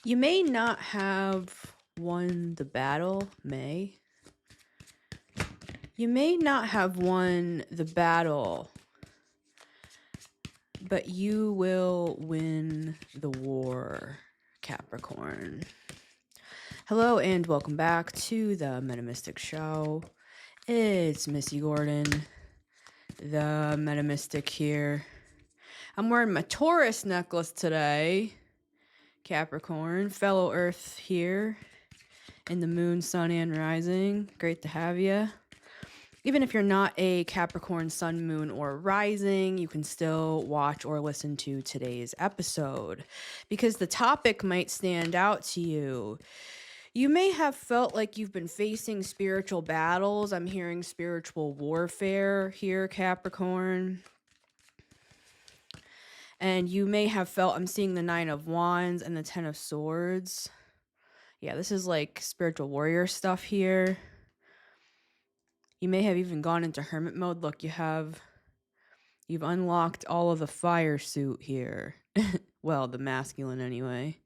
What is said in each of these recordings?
You may not have won the battle, You may not have won the battle, but you will win the war, Capricorn. Hello and welcome back to the Metamystic Show. It's Missy Gordon, the Metamystic here. I'm wearing my Taurus necklace today, Capricorn, fellow Earth here in the moon, sun, and rising. Great to have you. Even if you're not a Capricorn sun, moon, or rising, you can still watch or listen to today's episode because the topic might stand out to you. You may have felt like you've been facing spiritual battles. I'm hearing spiritual warfare here, Capricorn. And you may have felt, I'm seeing the 9 of Wands and the 10 of Swords. Yeah, this is like spiritual warrior stuff here. You may have even gone into hermit mode. Look, you've unlocked all of the fire suit here. Well, the masculine anyway.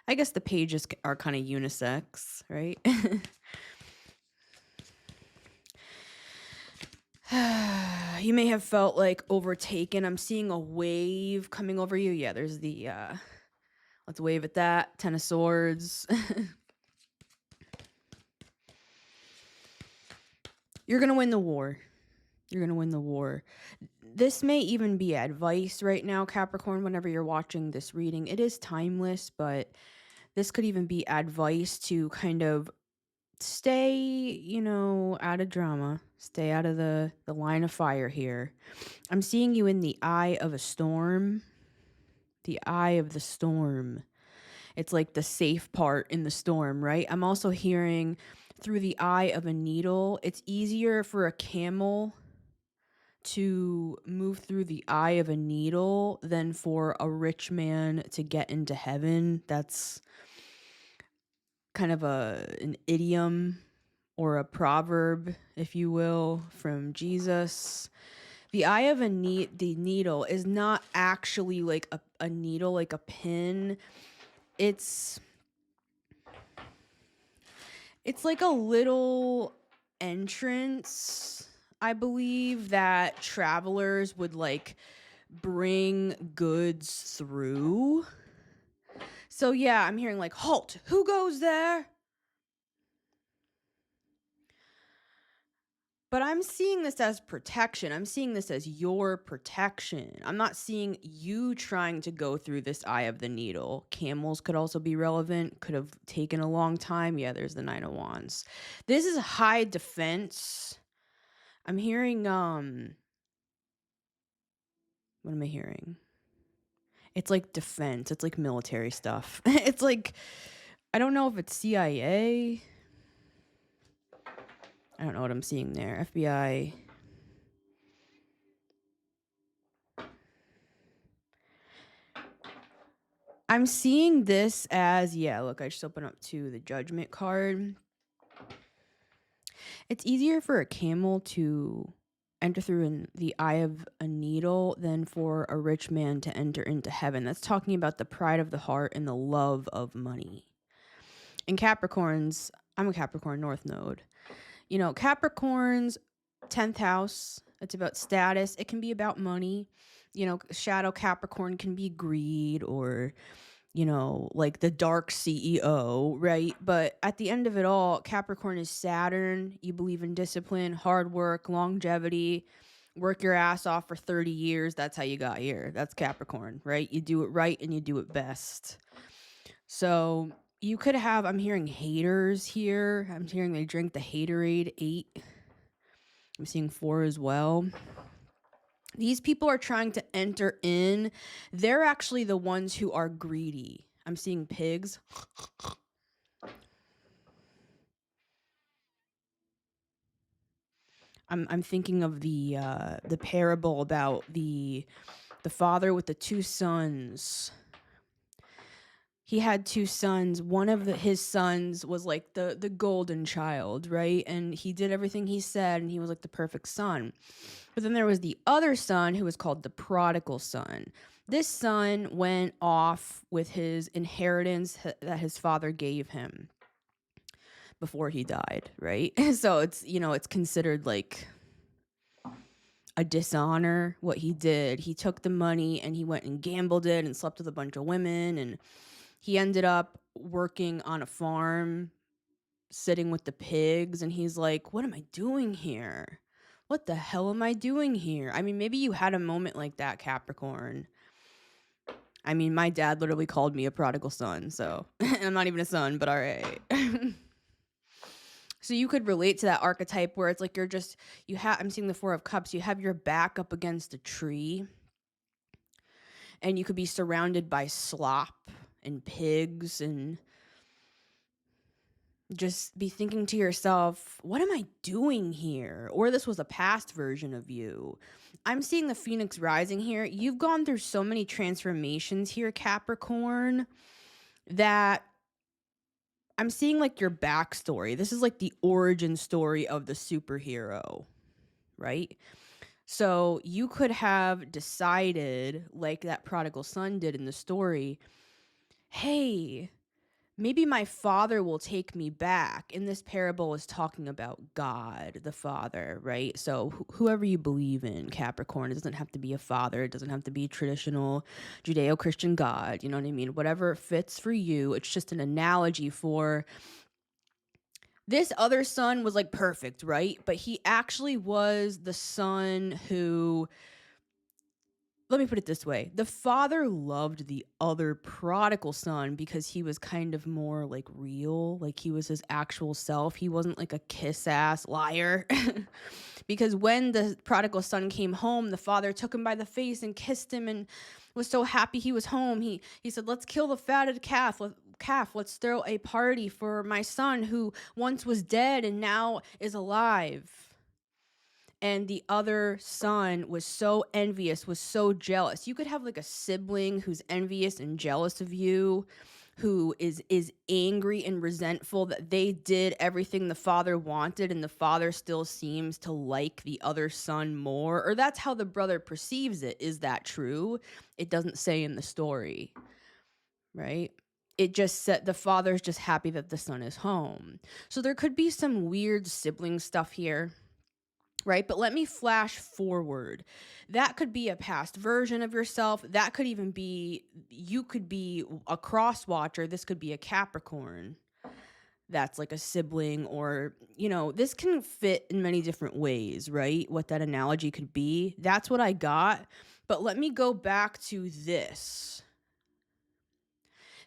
I guess the pages are kind of unisex, right? You may have felt like overtaken. I'm seeing a wave coming over you. Yeah, there's the, let's wave at that. 10 of Swords. You're going to win the war. You're going to win the war. This may even be advice right now, Capricorn, whenever you're watching this reading. It is timeless, but this could even be advice to kind of stay, out of drama. Stay out of the line of fire here. I'm seeing you in the eye of a storm. The eye of the storm. It's like the safe part in the storm, right? I'm also hearing through the eye of a needle. It's easier for a camel to move through the eye of a needle than for a rich man to get into heaven. That's kind of an idiom or a proverb, if you will, from Jesus. The eye of the needle is not actually like a needle, like a pin. It's like a little entrance, I believe, that travelers would like bring goods through. So yeah, I'm hearing like, halt, who goes there? But I'm seeing this as protection. I'm seeing this as your protection. I'm not seeing you trying to go through this eye of the needle. Camels could also be relevant. Could have taken a long time. Yeah, there's the 9 of Wands. This is high defense. I'm hearing, what am I hearing? It's like defense. It's like military stuff. It's like, I don't know if it's CIA. I don't know what I'm seeing there. FBI. I'm seeing this as, yeah, look, I just opened up to the Judgment card. It's easier for a camel to enter through in the eye of a needle than for a rich man to enter into heaven. That's talking about the pride of the heart and the love of money. In Capricorns, I'm a Capricorn North Node. Capricorn's 10th house, it's about status. It can be about money. Shadow Capricorn can be greed or, like the dark CEO, right? But at the end of it all, Capricorn is Saturn. You believe in discipline, hard work, longevity, work your ass off for 30 years. That's how you got here. That's Capricorn, right? You do it right and you do it best. So you could have, I'm hearing haters here. I'm hearing they drink the Haterade 8. I'm seeing 4 as well. These people are trying to enter in. They're actually the ones who are greedy. I'm seeing pigs. I'm thinking of the parable about the father with the 2 sons. He had 2 sons. One of his sons was like the golden child, right? And he did everything he said, and he was like the perfect son. But then there was the other son who was called the prodigal son. This son went off with his inheritance that his father gave him before he died, right? So it's considered like a dishonor what he did. He took the money and he went and gambled it and slept with a bunch of women, and he ended up working on a farm, sitting with the pigs, and he's like, what am I doing here? What the hell am I doing here? I mean, maybe you had a moment like that, Capricorn. I mean, my dad literally called me a prodigal son, so I'm not even a son, but all right. So you could relate to that archetype where it's like I'm seeing the Four of Cups, you have your back up against a tree, and you could be surrounded by slop and pigs, and just be thinking to yourself, what am I doing here? Or this was a past version of you. I'm seeing the Phoenix rising here. You've gone through so many transformations here, Capricorn, that I'm seeing like your backstory. This is like the origin story of the superhero, right? So you could have decided, like that prodigal son did in the story, hey, maybe my father will take me back. And this parable is talking about God, the Father, right? So whoever you believe in, Capricorn, it doesn't have to be a father. It doesn't have to be a traditional Judeo-Christian God. You know what I mean? Whatever fits for you. It's just an analogy for this other son was like perfect, right? But he actually was the son who, let me put it this way. The father loved the other prodigal son because he was kind of more like real, like he was his actual self. He wasn't like a kiss-ass liar. Because when the prodigal son came home, the father took him by the face and kissed him and was so happy he was home. He said, let's kill the fatted calf. Let's throw a party for my son who once was dead and now is alive. And the other son was so envious, was so jealous. You could have like a sibling who's envious and jealous of you, who is angry and resentful that they did everything the father wanted and the father still seems to like the other son more. Or that's how the brother perceives it. Is that true? It doesn't say in the story, right? It just said the father's just happy that the son is home. So there could be some weird sibling stuff here. Right? But let me flash forward. That could be a past version of yourself. That could even be, you could be a cross watcher. This could be a Capricorn. That's like a sibling, or, this can fit in many different ways, right? What that analogy could be. That's what I got. But let me go back to this.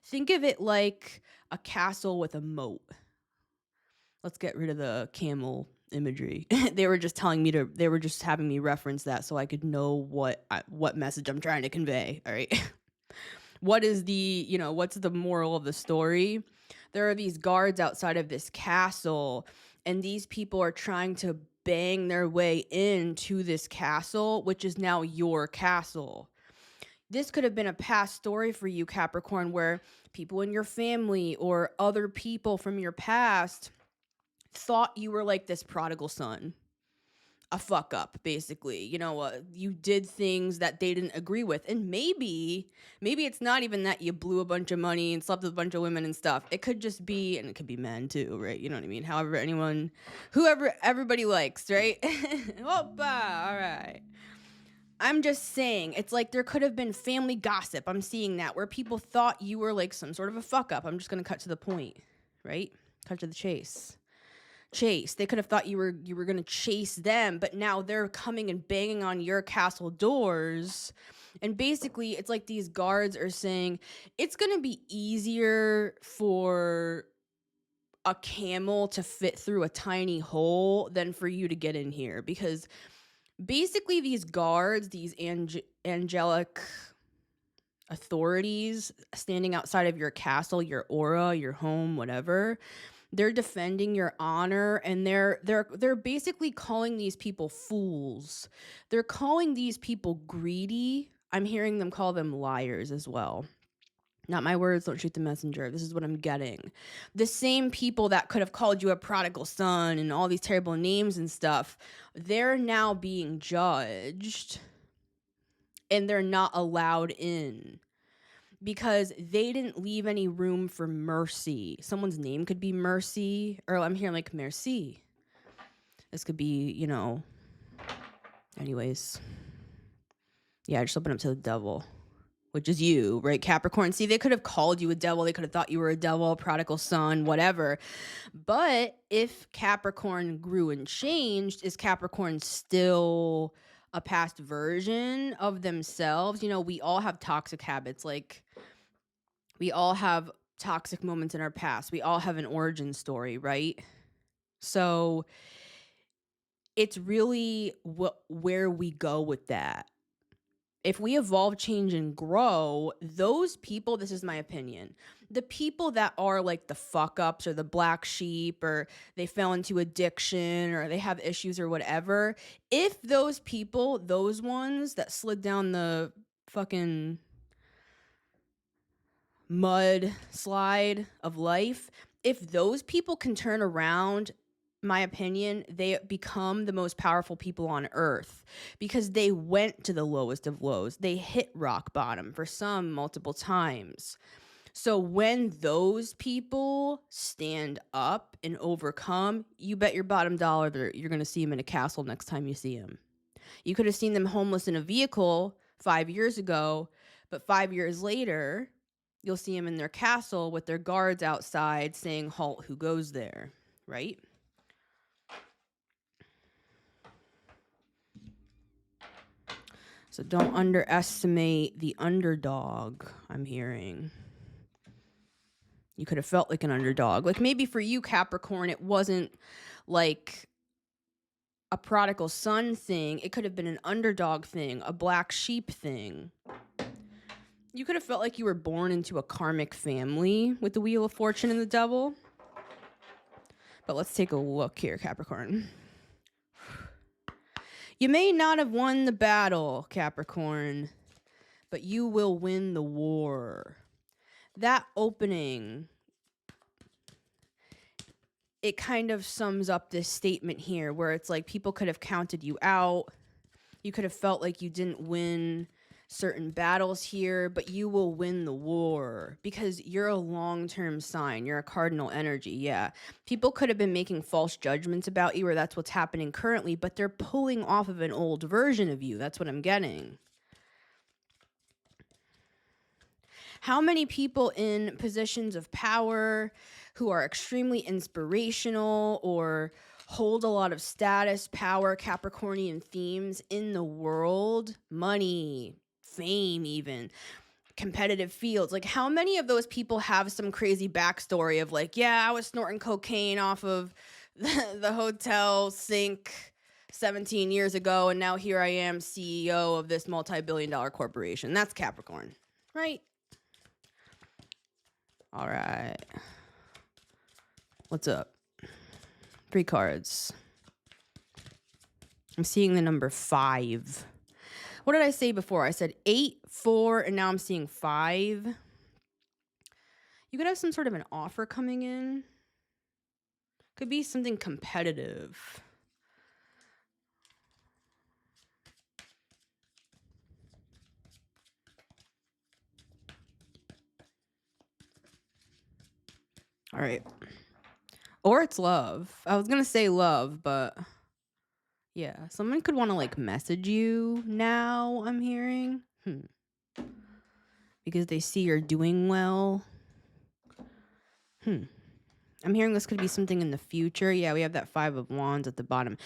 Think of it like a castle with a moat. Let's get rid of the camel imagery. They were just having me reference that so I could know what message I'm trying to convey. All right. What's the moral of the story? There are these guards outside of this castle, and these people are trying to bang their way into this castle, which is now your castle. This could have been a past story for you, Capricorn, where people in your family or other people from your past thought you were like this prodigal son, a fuck up, basically. You did things that they didn't agree with. And maybe it's not even that you blew a bunch of money and slept with a bunch of women and stuff. It could just be, and it could be men too, right? You know what I mean? Whoever everybody likes, right? Opa, all right. I'm just saying, it's like there could have been family gossip. I'm seeing that, where people thought you were like some sort of a fuck up. I'm just going to cut to the point, right? Cut to the chase. They could have thought you were going to chase them, but now they're coming and banging on your castle doors. And basically, it's like these guards are saying it's going to be easier for a camel to fit through a tiny hole than for you to get in here, because basically these guards, these angelic authorities standing outside of your castle, your aura, your home, whatever, they're defending your honor, and they're basically calling these people fools. They're calling these people greedy. I'm hearing them call them liars as well. Not my words, don't shoot the messenger. This is what I'm getting. The same people that could have called you a prodigal son and all these terrible names and stuff, they're now being judged. and they're not allowed in because they didn't leave any room for mercy. Someone's name could be Mercy, or I'm hearing like Merci. This could be, you know, anyways. Yeah, just open up to the devil, which is you, right, Capricorn? See, they could have called you a devil. They could have thought you were a devil, prodigal son, whatever. But if Capricorn grew and changed, is Capricorn still a past version of themselves? You know, we all have toxic habits. Like, we all have toxic moments in our past. We all have an origin story, right? So it's really where we go with that. If we evolve, change, and grow, those people, this is my opinion, the people that are like the fuck ups or the black sheep or they fell into addiction or they have issues or whatever, if those people, those ones that slid down the fucking mud slide of life, if those people can turn around, my opinion, they become the most powerful people on earth because they went to the lowest of lows. They hit rock bottom, for some multiple times. So when those people stand up and overcome, you bet your bottom dollar you're going to see them in a castle next time you see them. You could have seen them homeless in a vehicle 5 years ago, but 5 years later, you'll see them in their castle with their guards outside saying, "Halt, who goes there?" Right? So don't underestimate the underdog, I'm hearing. You could have felt like an underdog. Like maybe for you, Capricorn, it wasn't like a prodigal son thing. It could have been an underdog thing, a black sheep thing. You could have felt like you were born into a karmic family with the Wheel of Fortune and the Devil. But let's take a look here, Capricorn. You may not have won the battle, Capricorn, but you will win the war. That opening, it kind of sums up this statement here where it's like people could have counted you out. You could have felt like you didn't win certain battles here, but you will win the war because you're a long-term sign. You're a cardinal energy. Yeah. People could have been making false judgments about you, or that's what's happening currently, but they're pulling off of an old version of you. That's what I'm getting. How many people in positions of power who are extremely inspirational or hold a lot of status, power, Capricornian themes in the world, money, fame, even competitive fields, like how many of those people have some crazy backstory of like, yeah, I was snorting cocaine off of the hotel sink 17 years ago and now here I am CEO of this multi-billion-dollar corporation. That's Capricorn, right? All right, what's up? 3 cards. I'm seeing the number 5. What did I say before? I said 8, 4, and now I'm seeing 5. You could have some sort of an offer coming in. Could be something competitive. All right. Or it's love. I was going to say love, but yeah. Someone could want to like message you now, I'm hearing. Because they see you're doing well. I'm hearing this could be something in the future. Yeah, we have that 5 of Wands at the bottom.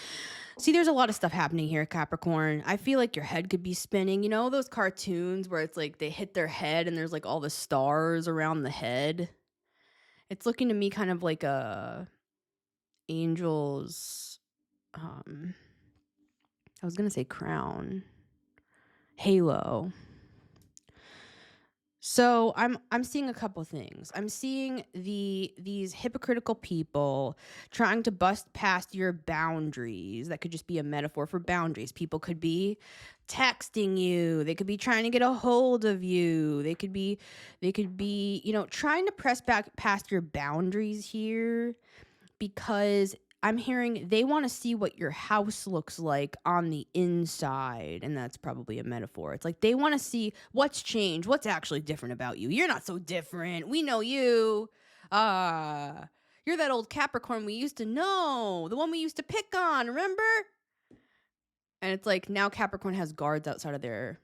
See, there's a lot of stuff happening here, Capricorn. I feel like your head could be spinning. You know those cartoons where it's like they hit their head and there's like all the stars around the head? It's looking to me kind of like a angel's, I was going to say crown, halo. So I'm seeing a couple things. I'm seeing these hypocritical people trying to bust past your boundaries. That could just be a metaphor for boundaries. People could be texting you. They could be trying to get a hold of you. They could be, you know, trying to press back past your boundaries here because I'm hearing they want to see what your house looks like on the inside. And that's probably a metaphor. It's like they want to see what's changed, what's actually different about you. You're not so different. We know you. You're that old Capricorn we used to know, the one we used to pick on, remember? And it's like now Capricorn has guards outside of their...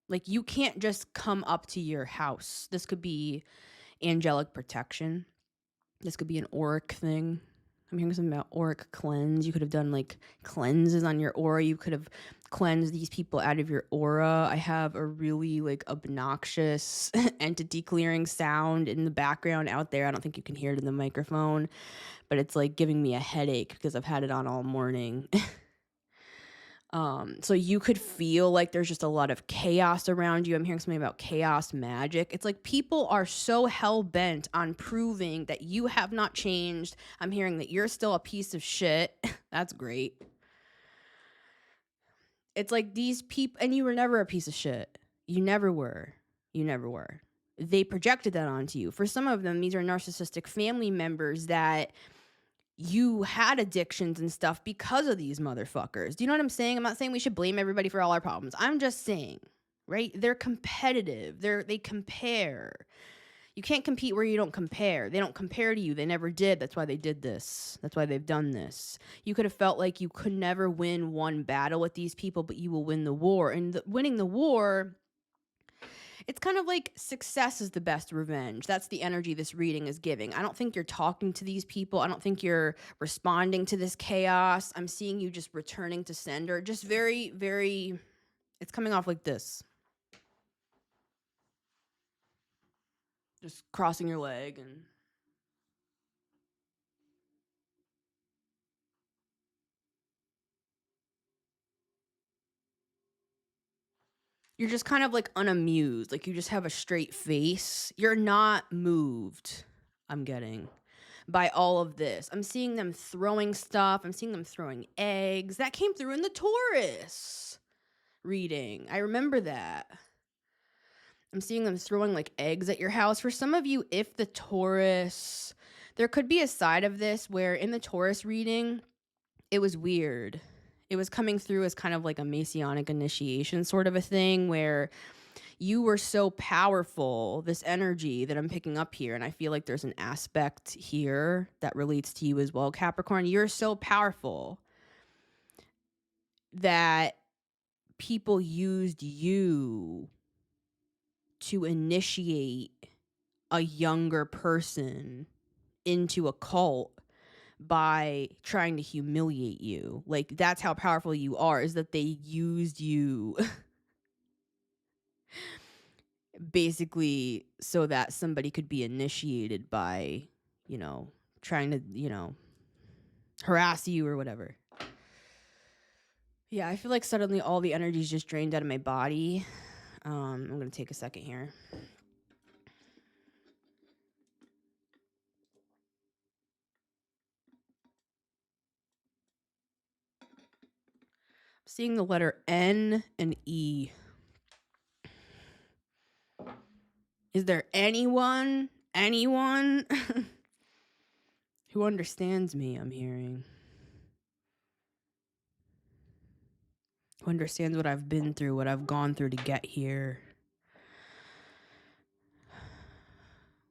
Like, you can't just come up to your house. This could be angelic protection. This could be an auric thing. I'm hearing something about auric cleanse. You could have done like cleanses on your aura. You could have cleansed these people out of your aura. I have a really like obnoxious entity clearing sound in the background out there. I don't think you can hear it in the microphone, but it's like giving me a headache because I've had it on all morning. So you could feel like there's just a lot of chaos around you. I'm hearing something about chaos magic. It's like people are so hell-bent on proving that you have not changed. I'm hearing that you're still a piece of shit. That's great. It's like these people, and you were never a piece of shit. You never were. You never were. They projected that onto you. For some of them, these are narcissistic family members that you had addictions and stuff because of these motherfuckers. Do you know what I'm saying? I'm not saying we should blame everybody for all our problems. I'm just saying, right? They're competitive. They compare. You can't compete where you don't compare. They don't compare to you. They never did. That's why they did this. That's why they've done this. You could have felt like you could never win one battle with these people, but you will win the war. And winning the war... It's kind of like success is the best revenge. That's the energy this reading is giving. I don't think you're talking to these people. I don't think you're responding to this chaos. I'm seeing you just returning to sender. Just very, very, it's coming off like this. Just crossing your leg and... You're just kind of like unamused. Like you just have a straight face. You're not moved, I'm getting, by all of this. I'm seeing them throwing stuff. I'm seeing them throwing eggs. That came through in the Taurus reading. I remember that. I'm seeing them throwing like eggs at your house. For some of you, if the Taurus... There could be a side of this where in the Taurus reading, it was weird. It was coming through as kind of like a Masonic initiation sort of a thing where you were so powerful, this energy that I'm picking up here, and I feel like there's an aspect here that relates to you as well, Capricorn. You're so powerful that people used you to initiate a younger person into a cult by trying to humiliate you. Like, that's how powerful you are, is that they used you basically so that somebody could be initiated by, you know, trying to, you know, harass you or whatever. Yeah, I feel like suddenly all the energy is just drained out of my body. I'm going to take a second here. Seeing the letter N and E. Is there anyone who understands me? I'm hearing. Who understands what I've been through, what I've gone through to get here.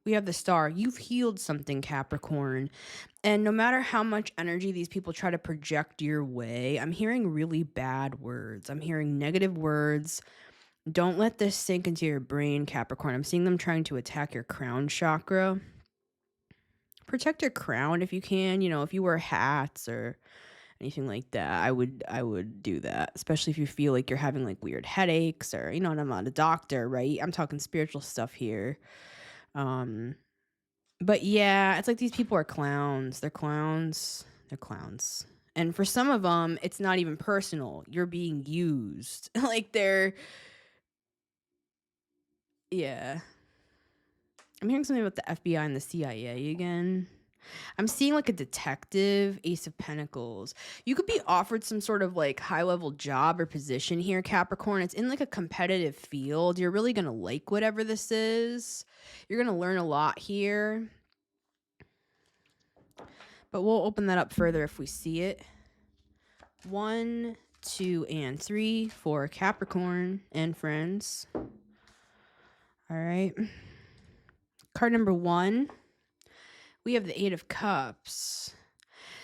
We have the star. You've healed something, Capricorn. And no matter how much energy these people try to project your way, I'm hearing really bad words. I'm hearing negative words. Don't let this sink into your brain, Capricorn. I'm seeing them trying to attack your crown chakra. Protect your crown if you can. You know, if you wear hats or anything like that, I would do that, especially if you feel like you're having like weird headaches or, you know, and I'm not a doctor, right? I'm talking spiritual stuff here. But yeah, it's like these people are clowns. They're clowns. And for some of them, it's not even personal. You're being used. Like they're... Yeah. I'm hearing something about the FBI and the CIA again. I'm seeing like a detective, Ace of Pentacles. You could be offered some sort of like high level job or position here, Capricorn. It's in like a competitive field. You're really going to like whatever this is. You're going to learn a lot here. But we'll open that up further if we see it. 1, 2, and 3 for Capricorn and friends. All right. Card number 1, we have the 8 of Cups.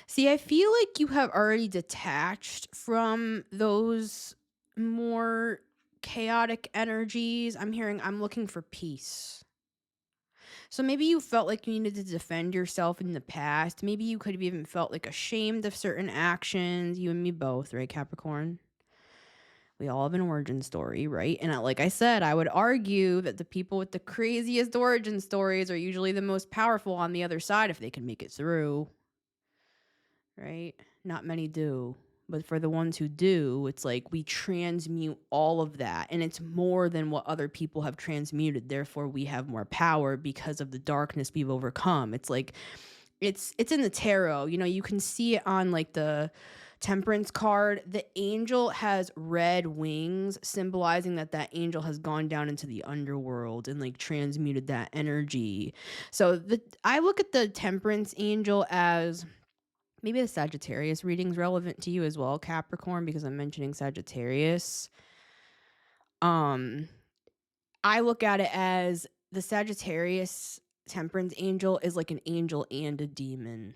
See, I feel like you have already detached from those more chaotic energies. I'm looking for peace. So maybe you felt like you needed to defend yourself in the past. Maybe you could have even felt like ashamed of certain actions. You and me both, right, Capricorn? We all have an origin story, right? And like I said, I would argue that the people with the craziest origin stories are usually the most powerful on the other side if they can make it through, right? Not many do. But for the ones who do, it's like we transmute all of that. And it's more than what other people have transmuted. Therefore, we have more power because of the darkness we've overcome. It's like, it's in the tarot. You know, you can see it on like the Temperance card. The angel has red wings, symbolizing that angel has gone down into the underworld and like transmuted that energy. So I look at the Temperance angel as... maybe the Sagittarius reading's relevant to you as well, Capricorn, because I'm mentioning Sagittarius. I look at it as the Sagittarius Temperance angel is like an angel and a demon,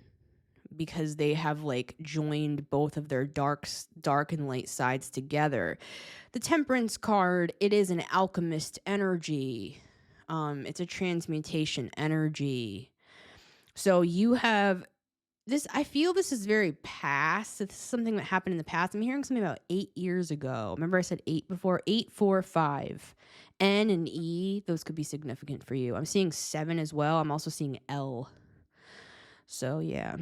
because they have like joined both of their dark and light sides together. The Temperance card, it is an alchemist energy. It's a transmutation energy. So you have this, I feel this is very past. This is something that happened in the past. I'm hearing something about 8 years ago. Remember I said 8 before? 8, 4, 5. N and E, those could be significant for you. I'm seeing 7 as well. I'm also seeing L. So yeah.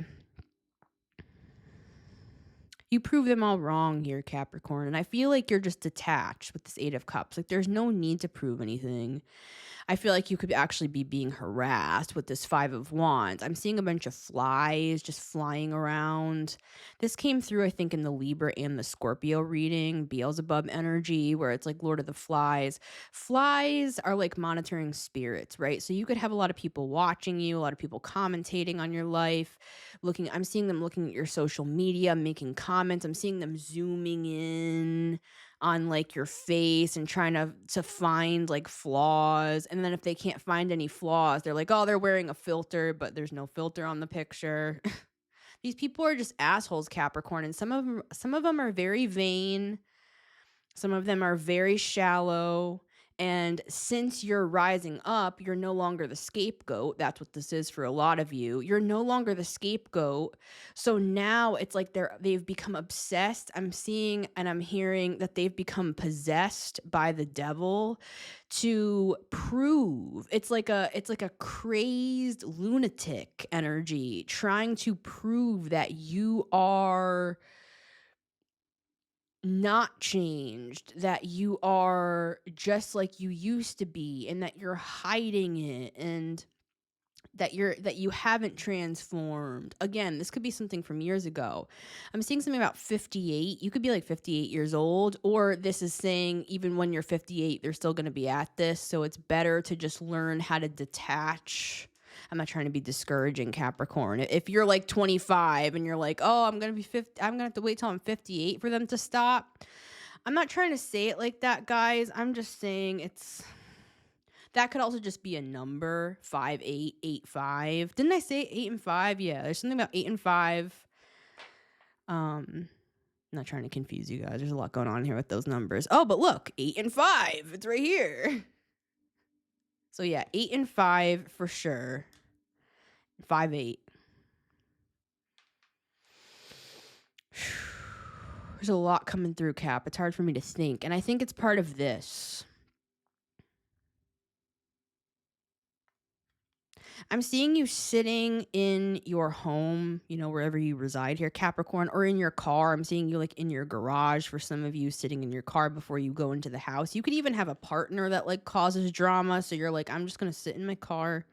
You prove them all wrong here, Capricorn. And I feel like you're just detached with this 8 of Cups. Like there's no need to prove anything. I feel like you could actually be being harassed with this 5 of Wands. I'm seeing a bunch of flies just flying around. This came through, I think, in the Libra and the Scorpio reading, Beelzebub energy, where it's like Lord of the Flies. Flies are like monitoring spirits, right? So you could have a lot of people watching you, a lot of people commentating on your life, I'm seeing them looking at your social media, making comments. I'm seeing them zooming in on like your face and trying to find like flaws. And then if they can't find any flaws, they're like, oh, they're wearing a filter, but there's no filter on the picture. These people are just assholes, Capricorn. And some of them are very vain. Some of them are very shallow. And since you're rising up, you're no longer the scapegoat. That's what this is for a lot of you. You're no longer the scapegoat. So now it's like they've become obsessed. I'm seeing and I'm hearing that they've become possessed by the devil to prove. It's like a crazed lunatic energy trying to prove that you are not changed, that you are just like you used to be, and that you're hiding it, and that you haven't transformed. Again, this could be something from years ago. I'm seeing something about 58. You could be like 58 years old, or this is saying even when you're 58, they're still going to be at this. So it's better to just learn how to detach. I'm not trying to be discouraging, Capricorn. If you're like 25 and you're like, oh, I'm going to be 50, I'm going to have to wait till I'm 58 for them to stop. I'm not trying to say it like that, guys. I'm just saying that could also just be a number, 5, 8, 8, 5. Didn't I say 8 and 5? Yeah, there's something about 8 and 5. I'm not trying to confuse you guys. There's a lot going on here with those numbers. Oh, but look, 8 and 5. It's right here. So yeah, 8 and 5 for sure. 5, 8. There's a lot coming through, Cap. It's hard for me to think. And I think it's part of this. I'm seeing you sitting in your home, wherever you reside here, Capricorn, or in your car. I'm seeing you like in your garage, for some of you sitting in your car before you go into the house. You could even have a partner that like causes drama. So you're like, I'm just going to sit in my car.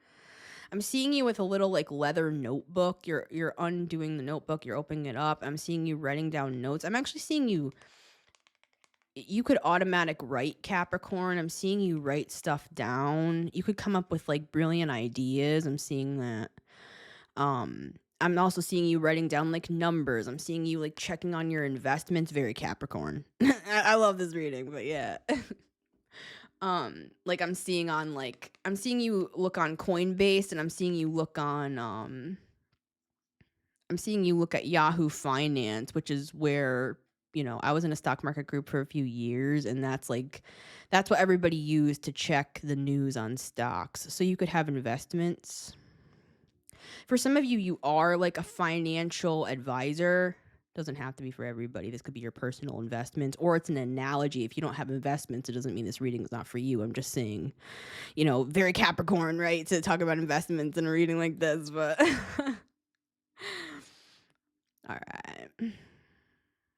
I'm seeing you with a little like leather notebook. You're undoing the notebook. You're opening it up. I'm seeing you writing down notes. I'm actually seeing you could automatic write, Capricorn. I'm seeing you write stuff down. You could come up with like brilliant ideas. I'm seeing that. I'm also seeing you writing down like numbers. I'm seeing you like checking on your investments. Very Capricorn. I love this reading, but yeah. Like I'm seeing you look on Coinbase, and I'm seeing you look on I'm seeing you look at Yahoo Finance, which is where, I was in a stock market group for a few years, and that's what everybody used to check the news on stocks. So you could have investments. For some of you, you are like a financial advisor. Doesn't have to be for everybody. This could be your personal investments, or it's an analogy. If you don't have investments, it doesn't mean this reading is not for you. I'm just saying, very Capricorn, right? To talk about investments in a reading like this, but all right.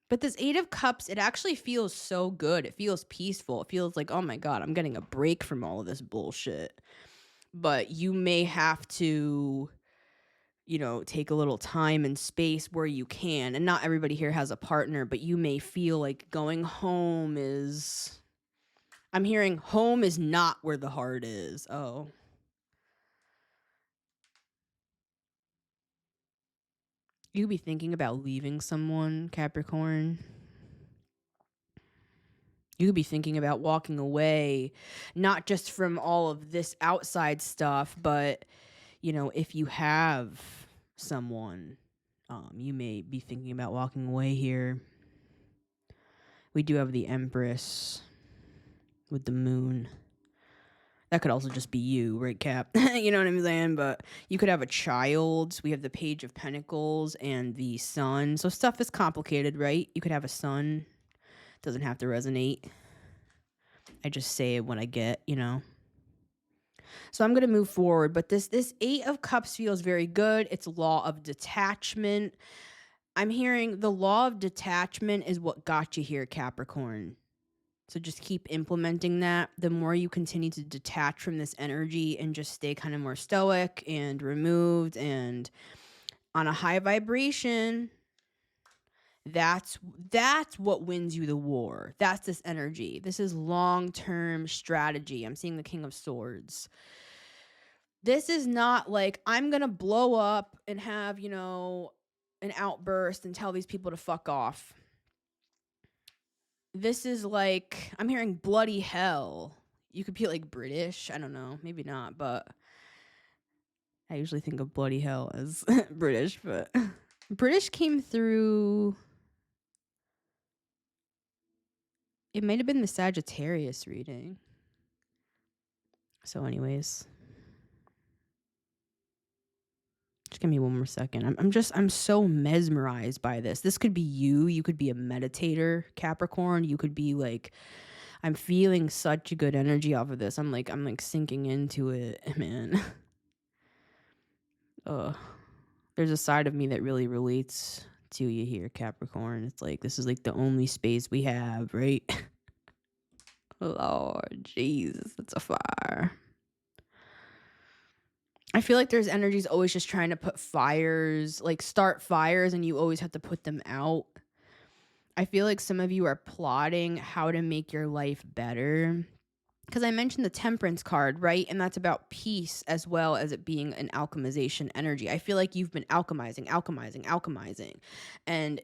But this Eight of Cups, it actually feels so good. It feels peaceful. It feels like, oh my God, I'm getting a break from all of this bullshit. But you may have to, take a little time and space where you can. And not everybody here has a partner, but you may feel like going home is... I'm hearing home is not where the heart is. Oh. You could be thinking about leaving someone, Capricorn. You could be thinking about walking away, not just from all of this outside stuff, but, if you have someone, you may be thinking about walking away here. We do have the Empress with the moon. That could also just be you, right, Cap? You know what I'm saying? But you could have a child. We have the Page of Pentacles and the Sun. So stuff is complicated, right? You could have a son. Doesn't have to resonate. I just say it when I get, So I'm going to move forward. But this Eight of Cups feels very good. It's law of detachment. I'm hearing the law of detachment is what got you here, Capricorn. So just keep implementing that. The more you continue to detach from this energy and just stay kind of more stoic and removed and on a high vibration, that's what wins you the war. That's this energy. This is long-term strategy. I'm seeing the King of Swords. This is not like I'm going to blow up and have, an outburst and tell these people to fuck off. This is like, I'm hearing bloody hell. You could be like British. I don't know. Maybe not, but I usually think of bloody hell as British, but British came through. It might have been the Sagittarius reading. So anyways, just give me one more second. I'm so mesmerized by this. This could be you. You could be a meditator, Capricorn. You could be like, I'm feeling such a good energy off of this. I'm like sinking into it, man. There's a side of me that really relates to you here, Capricorn. It's like, this is like the only space we have, right? Lord Jesus, it's a fire. I feel like there's energies always just trying to put fires, like start fires, and you always have to put them out. I feel like some of you are plotting how to make your life better. Because I mentioned the Temperance card, right? And that's about peace as well as it being an alchemization energy. I feel like you've been alchemizing. And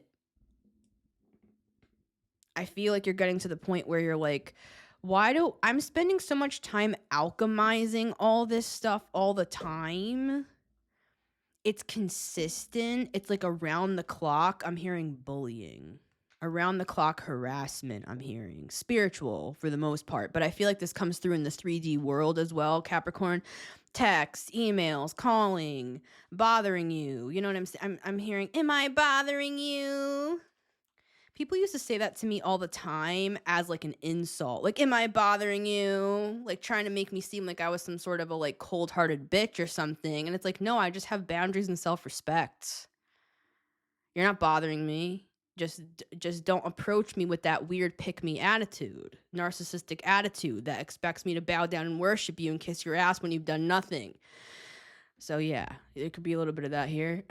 I feel like you're getting to the point where you're like, I'm spending so much time alchemizing all this stuff all the time. It's consistent. It's like around the clock. I'm hearing bullying. Around the clock harassment, I'm hearing. Spiritual for the most part. But I feel like this comes through in the 3D world as well, Capricorn. Text, emails, calling, bothering you. You know what I'm saying? I'm hearing, am I bothering you? People used to say that to me all the time as like an insult. Like, am I bothering you? Like trying to make me seem like I was some sort of a like cold-hearted bitch or something. And it's like, no, I just have boundaries and self-respect. You're not bothering me. Just don't approach me with that weird pick-me attitude, narcissistic attitude that expects me to bow down and worship you and kiss your ass when you've done nothing. So yeah, there could be a little bit of that here.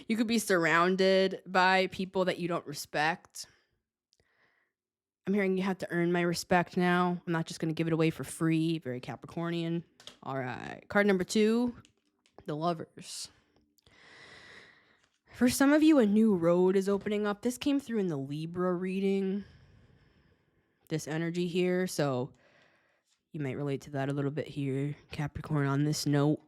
You could be surrounded by people that you don't respect. I'm hearing you have to earn my respect now. I'm not just going to give it away for free. Very Capricornian. All right. Card number 2. The Lovers. For some of you, a new road is opening up. This came through in the Libra reading, this energy here. So you might relate to that a little bit here, Capricorn, on this note.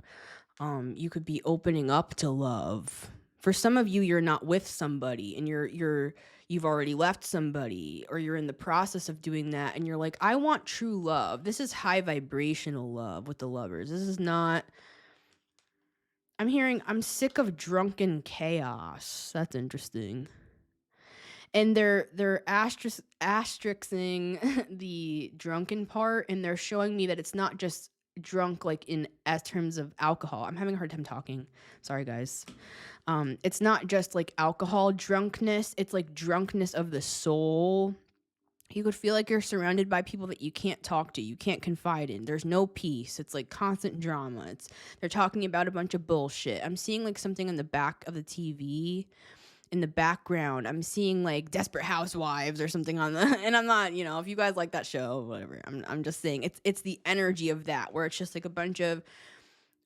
You could be opening up to love. For some of you, you're not with somebody and you've already left somebody, or you're in the process of doing that and you're like, I want true love. This is high vibrational love with the Lovers. This is not, I'm hearing, I'm sick of drunken chaos. That's interesting. And they're asterisking the drunken part, and they're showing me that it's not just drunk like in as terms of alcohol. I'm having a hard time talking. Sorry, guys. It's not just like alcohol drunkenness. It's like drunkenness of the soul. You could feel like you're surrounded by people that you can't talk to, you can't confide in. There's no peace. It's like constant drama. They're talking about a bunch of bullshit. I'm seeing like something in the back of the TV. In the background, I'm seeing like Desperate Housewives or something on the, and I'm not, if you guys like that show, whatever. I'm just saying it's the energy of that, where it's just like a bunch of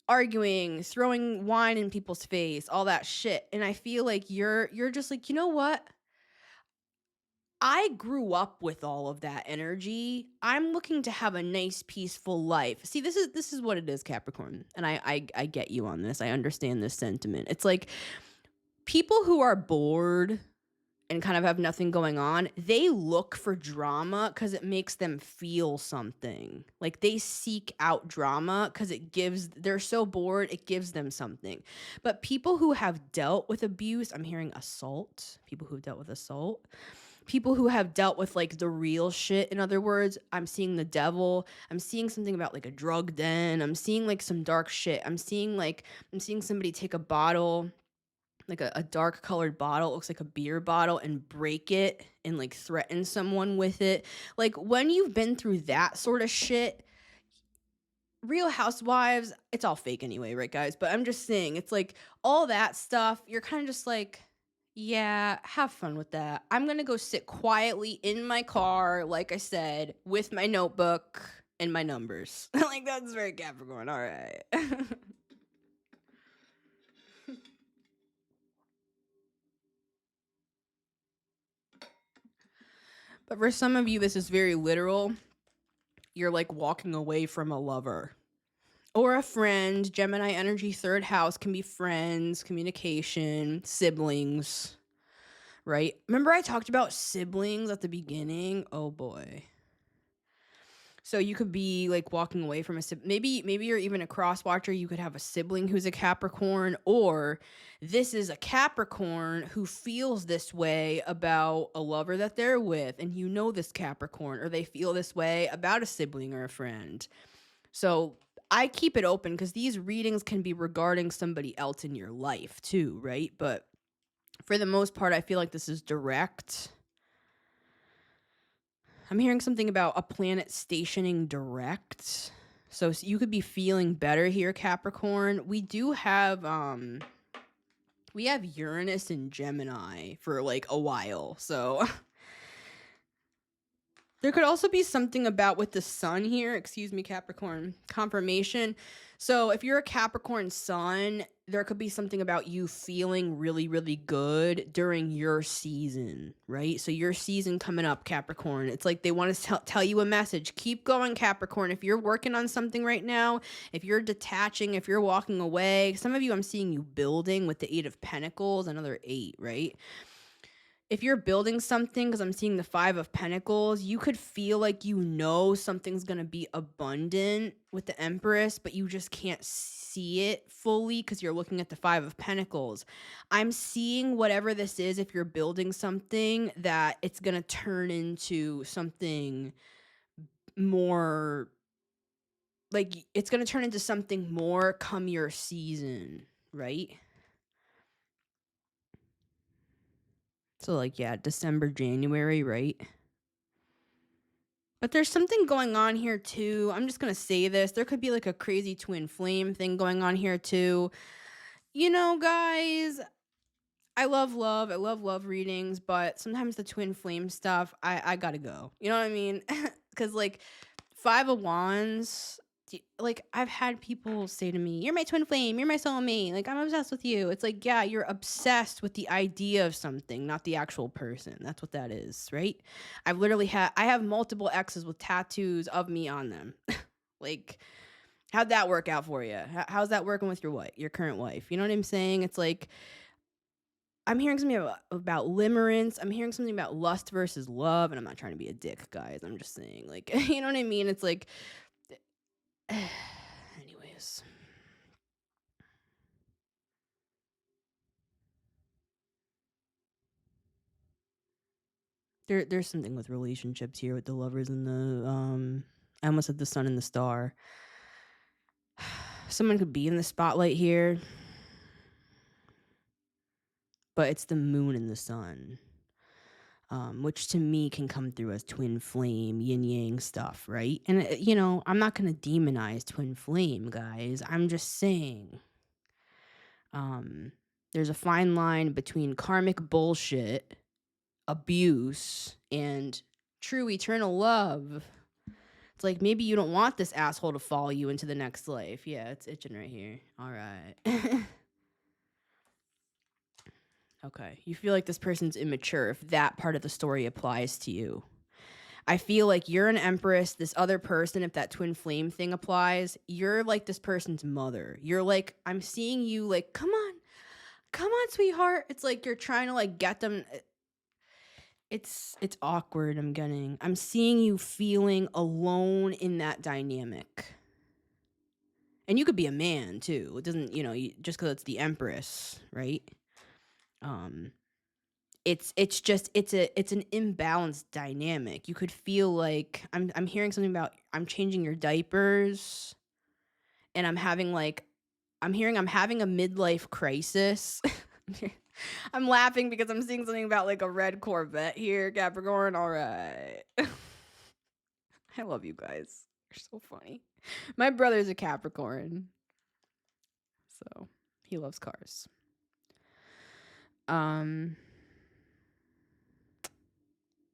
arguing, throwing wine in people's face, all that shit. And I feel like you're just like, you know what? I grew up with all of that energy. I'm looking to have a nice, peaceful life. See, this is what it is, Capricorn. And I get you on this. I understand this sentiment. It's like people who are bored and kind of have nothing going on, they look for drama because it makes them feel something. Like they seek out drama because they're so bored, it gives them something. But people who have dealt with abuse, I'm hearing assault, people who have dealt with assault, people who have dealt with like the real shit. In other words, I'm seeing the devil. I'm seeing something about like a drug den. I'm seeing like some dark shit. I'm seeing somebody take a bottle, like a dark colored bottle, it looks like a beer bottle, and break it and like threaten someone with it. Like when you've been through that sort of shit, Real Housewives, it's all fake anyway, right, guys? But I'm just saying, it's like all that stuff, you're kind of just like, yeah, have fun with that. I'm going to go sit quietly in my car, like I said, with my notebook and my numbers. Like, that's very Capricorn. All right. But for some of you, this is very literal. You're like walking away from a lover or a friend. Gemini energy, third house can be friends, communication, siblings, right? Remember I talked about siblings at the beginning? Oh boy. So you could be like walking away from a sibling. Maybe you're even a cross watcher. You could have a sibling who's a Capricorn, or this is a Capricorn who feels this way about a lover that they're with, and you know this Capricorn, or they feel this way about a sibling or a friend. So I keep it open because these readings can be regarding somebody else in your life too, right? But for the most part, I feel like this is direct. I'm hearing something about a planet stationing direct. So you could be feeling better here, Capricorn. We have Uranus and Gemini for like a while. So there could also be something about with the sun here. Excuse me, Capricorn. Confirmation. So if you're a Capricorn sun, there could be something about you feeling really, really good during your season, right? So your season coming up, Capricorn. It's like they want to tell you a message. Keep going, Capricorn. If you're working on something right now, if you're detaching, if you're walking away, some of you I'm seeing you building with the 8 of Pentacles, another 8, right? If you're building something, because I'm seeing the 5 of Pentacles, you could feel like something's going to be abundant with the Empress, but you just can't see it fully because you're looking at the 5 of Pentacles. I'm seeing whatever this is, if you're building something, that it's going to turn into something more, like it's going to turn into something more come your season, right? So like, yeah, December, January, right? But there's something going on here too. I'm just going to say this. There could be like a crazy twin flame thing going on here too. Guys, I love love. I love love readings, but sometimes the twin flame stuff, I got to go. You know what I mean? Because like 5 of Wands, like, I've had people say to me, "You're my twin flame, you're my soulmate, like, I'm obsessed with you." It's like, yeah, you're obsessed with the idea of something, not the actual person. That's what that is, right? I have multiple exes with tattoos of me on them. Like, how'd that work out for you? How's that working with your current wife? You know what I'm saying? It's like, I'm hearing something about limerence. I'm hearing something about lust versus love, and I'm not trying to be a dick, guys. I'm just saying, like, you know what I mean? It's like, anyways. There's something with relationships here with the lovers and the I almost said the sun and the star. Someone could be in the spotlight here, but it's the moon and the sun. Which to me can come through as twin flame, yin yang stuff, right? And you know, I'm not gonna demonize twin flame, guys. I'm just saying, there's a fine line between karmic bullshit, abuse, and true eternal love. It's like, maybe you don't want this asshole to follow you into the next life. Yeah, it's itching right here. All right. Okay. You feel like this person's immature if that part of the story applies to you. I feel like you're an empress. This other person, if that twin flame thing applies, you're like this person's mother. You're like, I'm seeing you like, come on, sweetheart. It's like you're trying to like get them. It's awkward. I'm seeing you feeling alone in that dynamic. And you could be a man too. It doesn't, just because it's the empress, right? It's just it's an imbalanced dynamic. You could feel like I'm hearing something about I'm changing your diapers, and I'm having a midlife crisis. I'm laughing because I'm seeing something about like a red Corvette here, Capricorn. All right. I love you guys. You're so funny. My brother's a Capricorn, so he loves cars.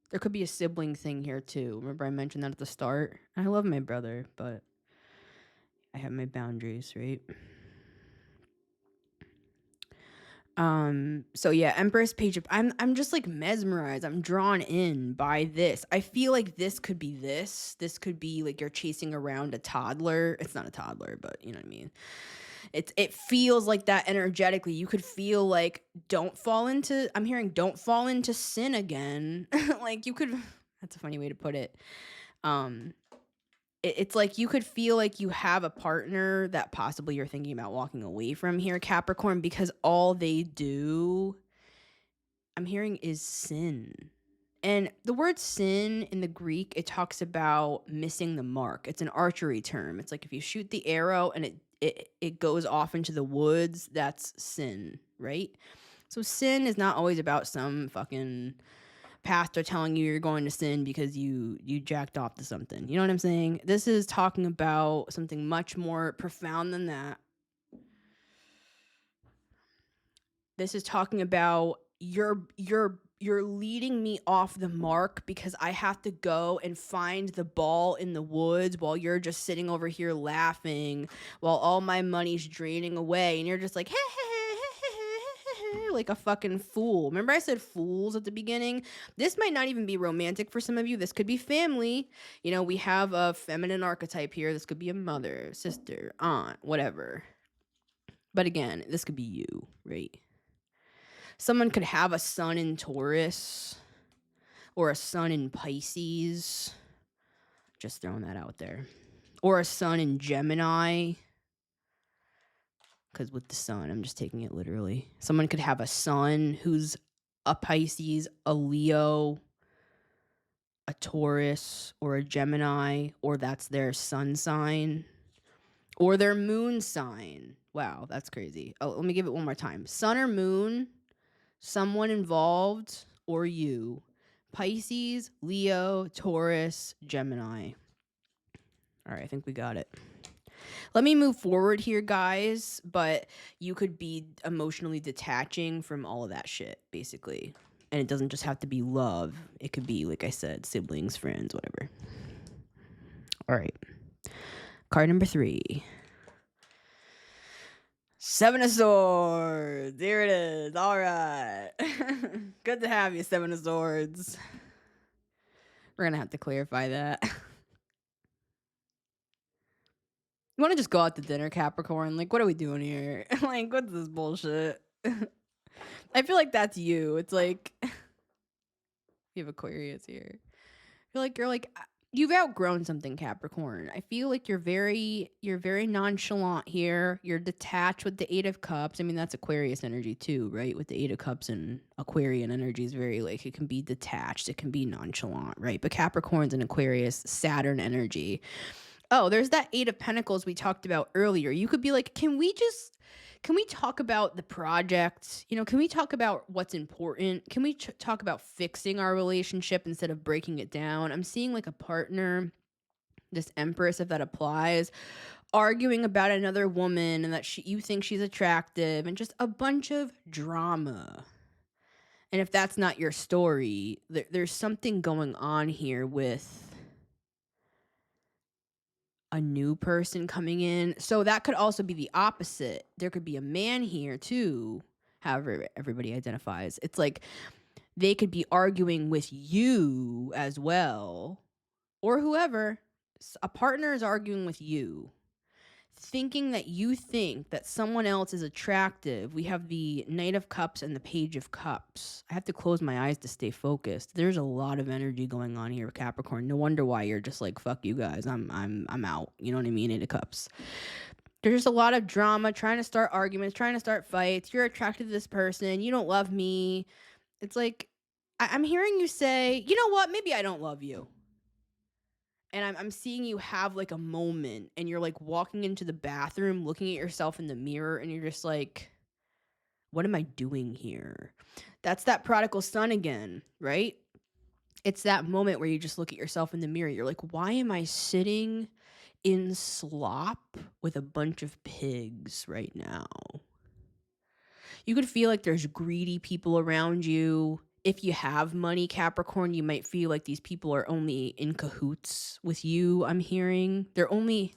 There could be a sibling thing here too. Remember I mentioned that at the start? I love my brother, but I have my boundaries, right? So yeah, Empress Page. I'm just like mesmerized. I'm drawn in by this. I feel like this could be this. This could be like you're chasing around a toddler. It's not a toddler, but you know what I mean. It feels like that energetically. You could feel like don't fall into sin again. Like you could. That's a funny way to put it. It's like you could feel like you have a partner that possibly you're thinking about walking away from here, Capricorn, because all they do, I'm hearing, is sin. And the word sin in the Greek, it talks about missing the mark. It's an archery term. It's like if you shoot the arrow and it goes off into the woods, that's sin, right? So sin is not always about some fucking pastor telling you you're going to sin because you jacked off to something. You know what I'm saying? This is talking about something much more profound than that. This is talking about you're leading me off the mark because I have to go and find the ball in the woods while you're just sitting over here laughing while all my money's draining away, and you're just like, hey, like a fucking fool. Remember I said fools at the beginning? This might not even be romantic for some of you. This could be family. We have a feminine archetype here. This could be a mother, sister, aunt, whatever. But again, this could be you, right? Someone could have a sun in Taurus or a sun in Pisces. Just throwing that out there. Or a sun in Gemini. Because with the sun, I'm just taking it literally. Someone could have a sun who's a Pisces, a Leo, a Taurus, or a Gemini, or that's their sun sign, or their moon sign. Wow, that's crazy. Oh, let me give it one more time. Sun or moon, someone involved, or you. Pisces, Leo, Taurus, Gemini. All right, I think we got it. Let me move forward here, guys, but you could be emotionally detaching from all of that shit, basically. And it doesn't just have to be love. It could be, like I said, siblings, friends, whatever. All right. Card number 3. 7 of Swords. Here it is. All right. Good to have you, 7 of Swords. We're going to have to clarify that. You want to just go out to dinner, Capricorn? Like, what are we doing here? Like, what's this bullshit? I feel like that's you. It's like, you have Aquarius here. I feel like you've outgrown something, Capricorn. I feel like you're very nonchalant here. You're detached with the 8 of Cups. I mean, that's Aquarius energy too, right? With the 8 of Cups and Aquarian energy is very like, it can be detached, it can be nonchalant, right? But Capricorn's an Aquarius, Saturn energy. Oh, there's that 8 of Pentacles we talked about earlier. You could be like, can we talk about the project? You know, can we talk about what's important? Can we talk about fixing our relationship instead of breaking it down? I'm seeing like a partner, this Empress, if that applies, arguing about another woman and that you think she's attractive and just a bunch of drama. And if that's not your story, there's something going on here with a new person coming in. So that could also be the opposite. There could be a man here too, however everybody identifies. It's like they could be arguing with you as well, or whoever. A partner is arguing with you, thinking that you think that someone else is attractive. We have the Knight of Cups and the Page of Cups. I have to close my eyes to stay focused. There's a lot of energy going on here with Capricorn. No wonder why you're just like, fuck you guys. I'm out. You know what I mean? 8 of Cups. There's just a lot of drama, trying to start arguments, trying to start fights. You're attracted to this person. You don't love me. It's like, I'm hearing you say, you know what? Maybe I don't love you. And I'm seeing you have like a moment and you're like walking into the bathroom, looking at yourself in the mirror, and you're just like, what am I doing here? That's that prodigal son again, right? It's that moment where you just look at yourself in the mirror. You're like, why am I sitting in slop with a bunch of pigs right now? You could feel like there's greedy people around you. If you have money, Capricorn, you might feel like these people are only in cahoots with you. I'm hearing they're only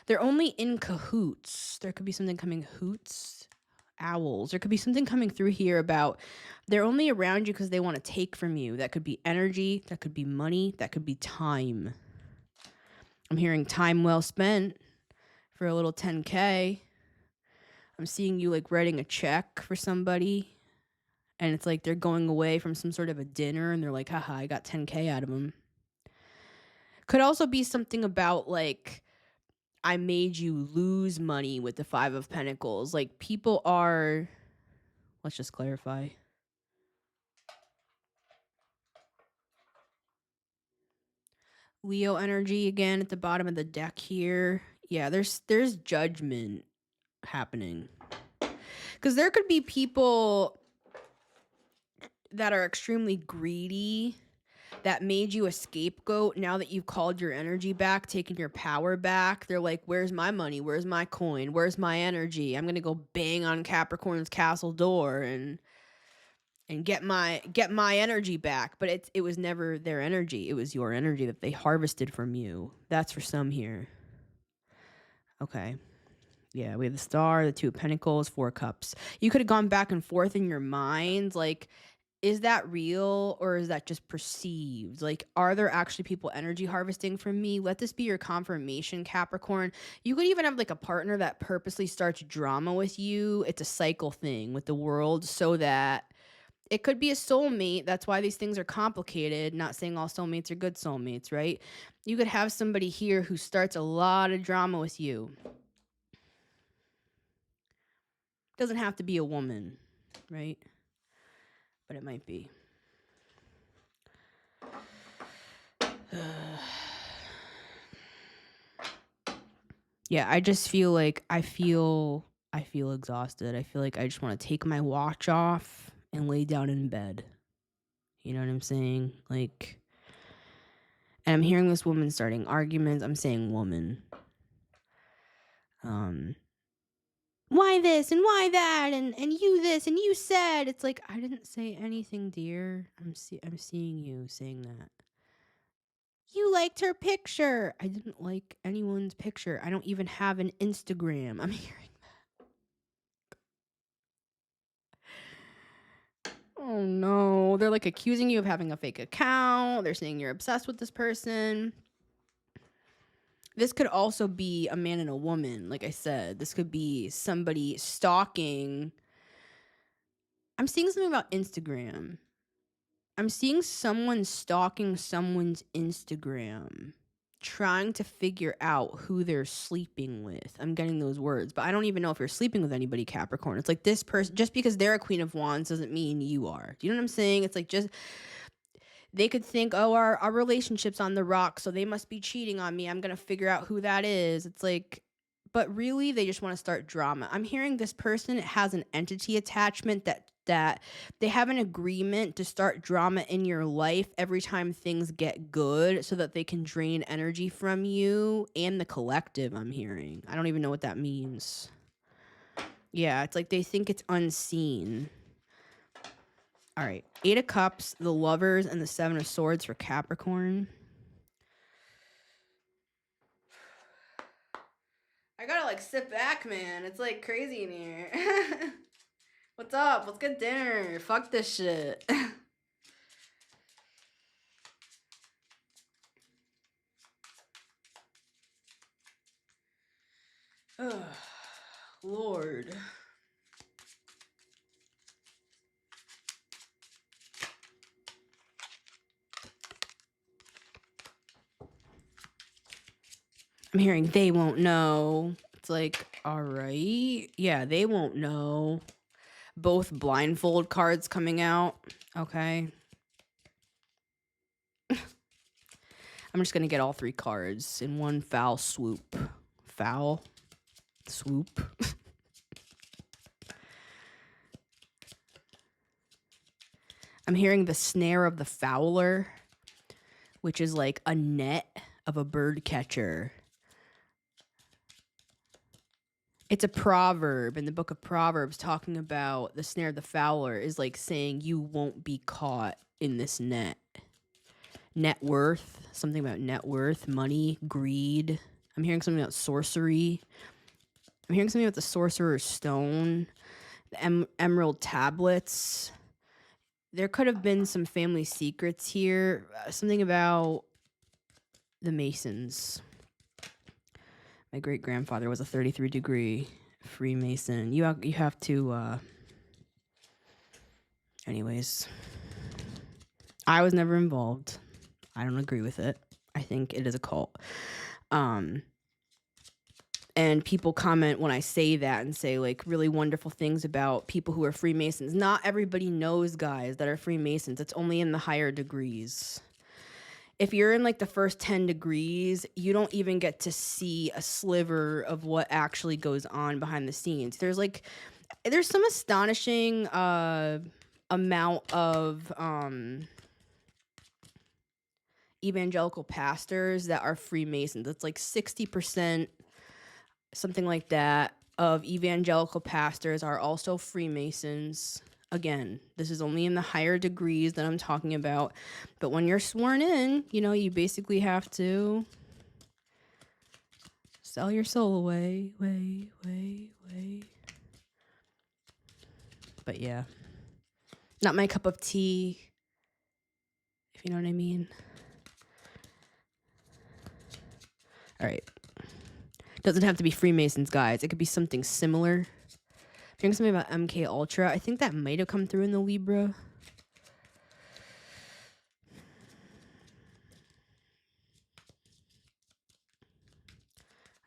in cahoots. There could be something coming, hoots, owls. There could be something coming through here about they're only around you because they want to take from you. That could be energy, that could be money, that could be time. I'm hearing time well spent for a little 10K. I'm seeing you like writing a check for somebody. And it's like they're going away from some sort of a dinner and they're like, haha, I got 10K out of them. Could also be something about like, I made you lose money with the 5 of Pentacles. Like people are, let's just clarify. Leo energy again at the bottom of the deck here. Yeah, there's judgment happening. Because there could be people that are extremely greedy that made you a scapegoat. Now that you've called your energy back, taken your power back, they're like, where's my money? Where's my coin? Where's my energy? I'm going to go bang on Capricorn's castle door and get my energy back. But it was never their energy. It was your energy that they harvested from you. That's for some here. Okay. Yeah, we have the Star, the 2 of Pentacles, 4 of Cups. You could have gone back and forth in your mind, like, is that real or is that just perceived? Like, are there actually people energy harvesting from me? Let this be your confirmation, Capricorn. You could even have like a partner that purposely starts drama with you. It's a cycle thing with the world, so that it could be a soulmate. That's why these things are complicated. Not saying all soulmates are good soulmates, right? You could have somebody here who starts a lot of drama with you. Doesn't have to be a woman, right? But it might be. Yeah, I just feel like I feel exhausted. I feel like I just want to take my watch off and lay down in bed. You know what I'm saying? Like, and I'm hearing this woman starting arguments. I'm saying woman. Why this and why that and you this and you said. It's like, I didn't say anything, dear. I'm seeing you saying that. You liked her picture. I didn't like anyone's picture. I don't even have an Instagram. I'm hearing that. Oh no. They're like accusing you of having a fake account. They're saying you're obsessed with this person. This could also be a man and a woman. Like I said, this could be somebody stalking. I'm seeing something about Instagram. I'm seeing someone stalking someone's Instagram, trying to figure out who they're sleeping with. I'm getting those words, but I don't even know if you're sleeping with anybody, Capricorn. It's like this person, just because they're a Queen of Wands doesn't mean you are. Do you know what I'm saying? It's like just, they could think, oh, our relationship's on the rocks, so they must be cheating on me. I'm going to figure out who that is. It's like, but really, they just want to start drama. I'm hearing this person has an entity attachment that they have an agreement to start drama in your life every time things get good so that they can drain energy from you and the collective. I'm hearing. I don't even know what that means. Yeah, it's like they think it's unseen. All right. 8 of Cups, the Lovers, and the 7 of Swords for Capricorn. I gotta like sit back, man. It's like crazy in here. What's up? Let's get dinner. Fuck this shit. Oh, Lord. I'm hearing they won't know. It's like, all right. Yeah, they won't know. Both blindfold cards coming out. Okay. I'm just going to get all 3 cards in one foul swoop. Foul swoop. I'm hearing the snare of the fowler, which is like a net of a bird catcher. It's a proverb in the book of Proverbs talking about the snare of the fowler is like saying you won't be caught in this net. Net worth, something about net worth, money, greed. I'm hearing something about sorcery. I'm hearing something about the sorcerer's stone, the emerald tablets. There could have been some family secrets here. Something about the Masons. My great-grandfather was a 33-degree Freemason. You have to, anyways. I was never involved. I don't agree with it. I think it is a cult. And people comment when I say that and say like really wonderful things about people who are Freemasons. Not everybody knows guys that are Freemasons. It's only in the higher degrees. If you're in like the first 10 degrees, you don't even get to see a sliver of what actually goes on behind the scenes. There's some astonishing amount of evangelical pastors that are Freemasons. It's like 60%, something like that, of evangelical pastors are also Freemasons. Again, this is only in the higher degrees that I'm talking about. But when you're sworn in, you basically have to sell your soul away. But yeah, not my cup of tea, if you know what I mean. All right. Doesn't have to be Freemasons, guys. It could be something similar. Hearing something about MK Ultra. I think that might have come through in the Libra.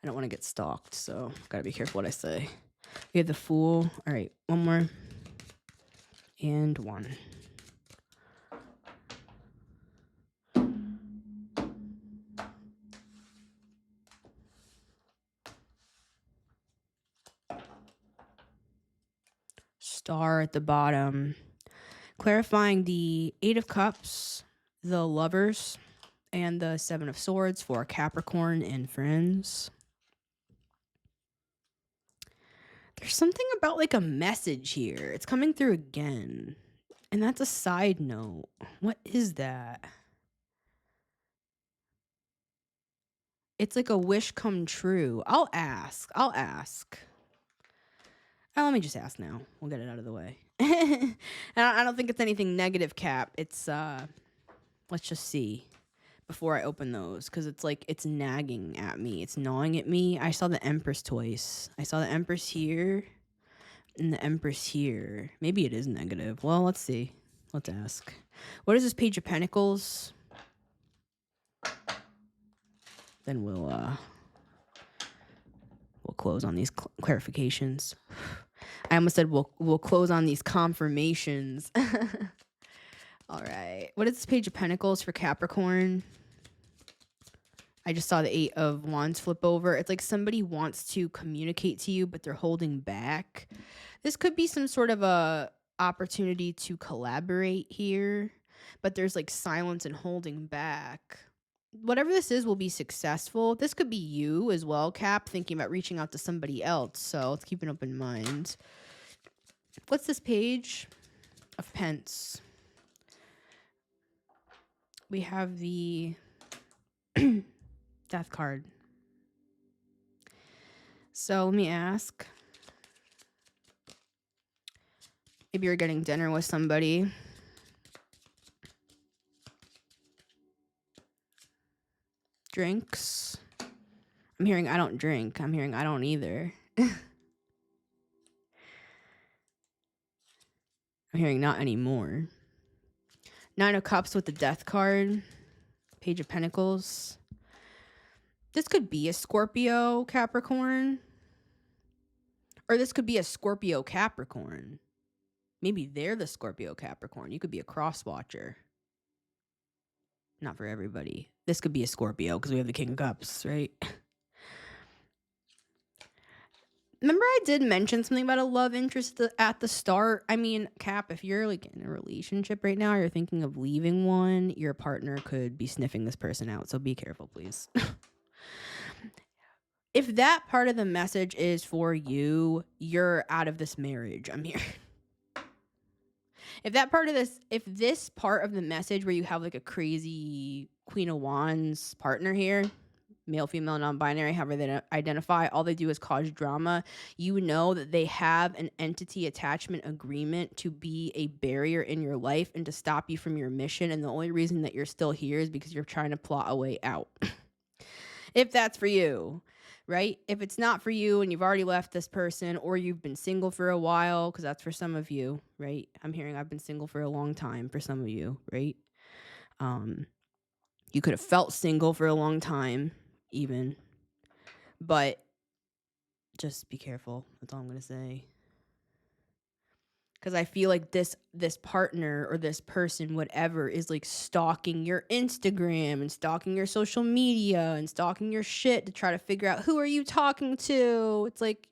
I don't want to get stalked, so gotta be careful what I say. We have the Fool. All right, one more. And 1. Star at the bottom. Clarifying the 8 of Cups, the Lovers, and the 7 of Swords for Capricorn and friends. There's something about like a message here. It's coming through again. And that's a side note. What is that? It's like a wish come true. I'll ask. Let me just ask now. We'll get it out of the way. I don't think it's anything negative, Cap. It's, let's just see before I open those, because it's like, it's nagging at me. It's gnawing at me. I saw the Empress twice. I saw the Empress here and the Empress here. Maybe it is negative. Well, let's see. Let's ask. What is this Page of Pentacles? Then we'll close on these clarifications. I almost said we'll close on these confirmations. All right. What is this Page of Pentacles for Capricorn? I just saw the 8 of Wands flip over. It's like somebody wants to communicate to you, but they're holding back. This could be some sort of a opportunity to collaborate here, but there's like silence and holding back. Whatever this is will be successful. This could be you as well, Cap, thinking about reaching out to somebody else. So let's keep an open mind. What's this Page of Pence? We have the Death card. So let me ask. Maybe you're getting dinner with somebody. Drinks. I'm hearing I don't drink. I'm hearing I don't either. I'm hearing not anymore. 9 of Cups with the Death card. Page of Pentacles. This could be a Scorpio Capricorn. Or this could be a Scorpio Capricorn. Maybe they're the Scorpio Capricorn. You could be a cross-watcher. Not for everybody. This could be a Scorpio because we have the King of Cups, right? Remember I did mention something about a love interest at the start? I mean, Cap, if you're like in a relationship right now, you're thinking of leaving one, your partner could be sniffing this person out. So be careful, please. If that part of the message is for you, you're out of this marriage. I'm here. If this part of the message where you have like a crazy Queen of Wands partner here, male, female, non-binary, however they identify, all they do is cause drama. You know that they have an entity attachment agreement to be a barrier in your life and to stop you from your mission. And the only reason that you're still here is because you're trying to plot a way out. If that's for you, right? If it's not for you and you've already left this person or you've been single for a while, because that's for some of you, right? I'm hearing I've been single for a long time for some of you, right? You could have felt single for a long time even, but just be careful. That's all I'm going to say. Because I feel like this partner or this person, whatever, is like stalking your Instagram and stalking your social media and stalking your shit to try to figure out who are you talking to. It's like,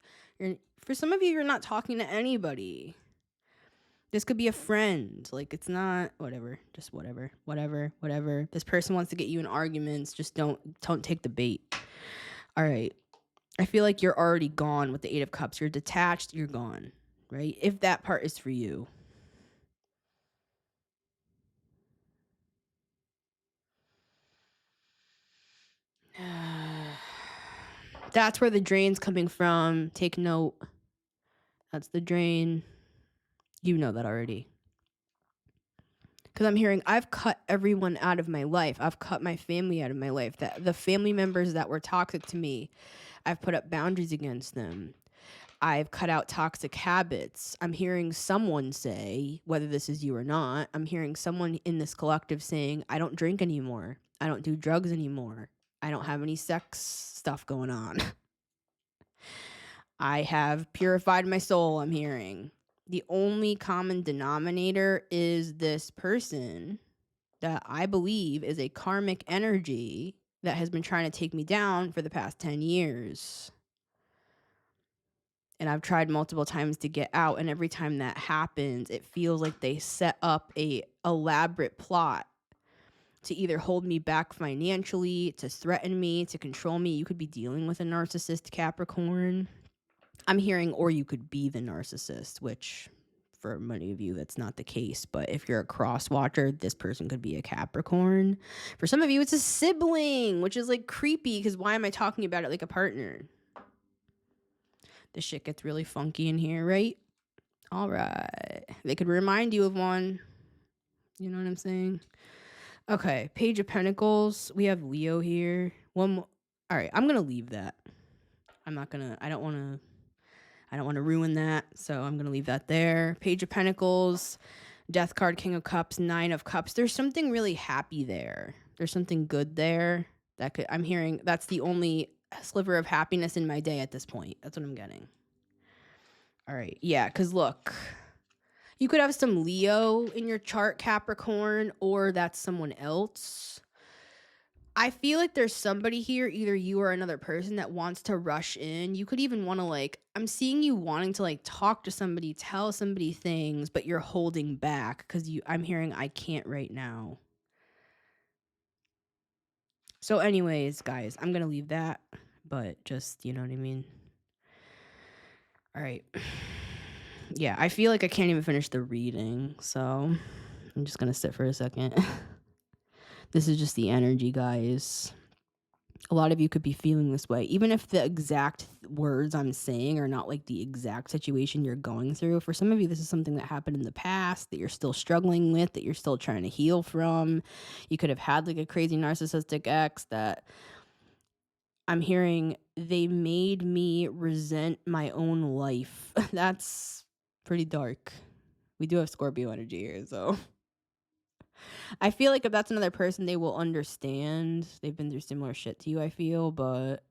for some of you, you're not talking to anybody. This could be a friend. Like, it's not whatever. Just whatever. This person wants to get you in arguments. Just don't take the bait. All right. I feel like you're already gone with the 8 of Cups. You're detached. You're gone. Right? If that part is for you. That's where the drain's coming from. Take note. That's the drain. You know that already. Because I'm hearing I've cut everyone out of my life. I've cut my family out of my life. The family members that were toxic to me, I've put up boundaries against them. I've cut out toxic habits. I'm hearing someone say, whether this is you or not, I'm hearing someone in this collective saying, I don't drink anymore. I don't do drugs anymore. I don't have any sex stuff going on. I have purified my soul, I'm hearing. The only common denominator is this person that I believe is a karmic energy that has been trying to take me down for the past 10 years. And I've tried multiple times to get out. And every time that happens, it feels like they set up a elaborate plot to either hold me back financially, to threaten me, to control me. You could be dealing with a narcissist, Capricorn. I'm hearing, or you could be the narcissist, which for many of you, that's not the case. But if you're a cross watcher, this person could be a Capricorn. For some of you, it's a sibling, which is like creepy because why am I talking about it like a partner? This shit gets really funky in here, right? All right. They could remind you of one. You know what I'm saying? Okay. Page of Pentacles. We have Leo here. One more. All right. I'm going to leave that. I'm not going to, I don't want to ruin that. So I'm going to leave that there. Page of Pentacles, Death card, King of Cups, Nine of Cups. There's something really happy there. There's something good there that could, I'm hearing that's the only sliver of happiness in my day at this point. That's what I'm getting. All right. Yeah. Cause look, you could have some Leo in your chart, Capricorn, or that's someone else. I feel like there's somebody here, either you or another person that wants to rush in. You could even want to like, I'm seeing you wanting to like talk to somebody, tell somebody things, but you're holding back because I'm hearing I can't right now. So anyways, guys, I'm going to leave that, but just, you know what I mean? All right. Yeah, I feel like I can't even finish the reading, so I'm just going to sit for a second. This is just the energy, guys. A lot of you could be feeling this way, even if the exact words I'm saying are not like the exact situation you're going through. For some of you, this is something that happened in the past that you're still struggling with, that you're still trying to heal from. You could have had like a crazy narcissistic ex that I'm hearing they made me resent my own life. That's pretty dark. We do have Scorpio energy here, so I feel like if that's another person, they will understand. They've been through similar shit to you, I feel, but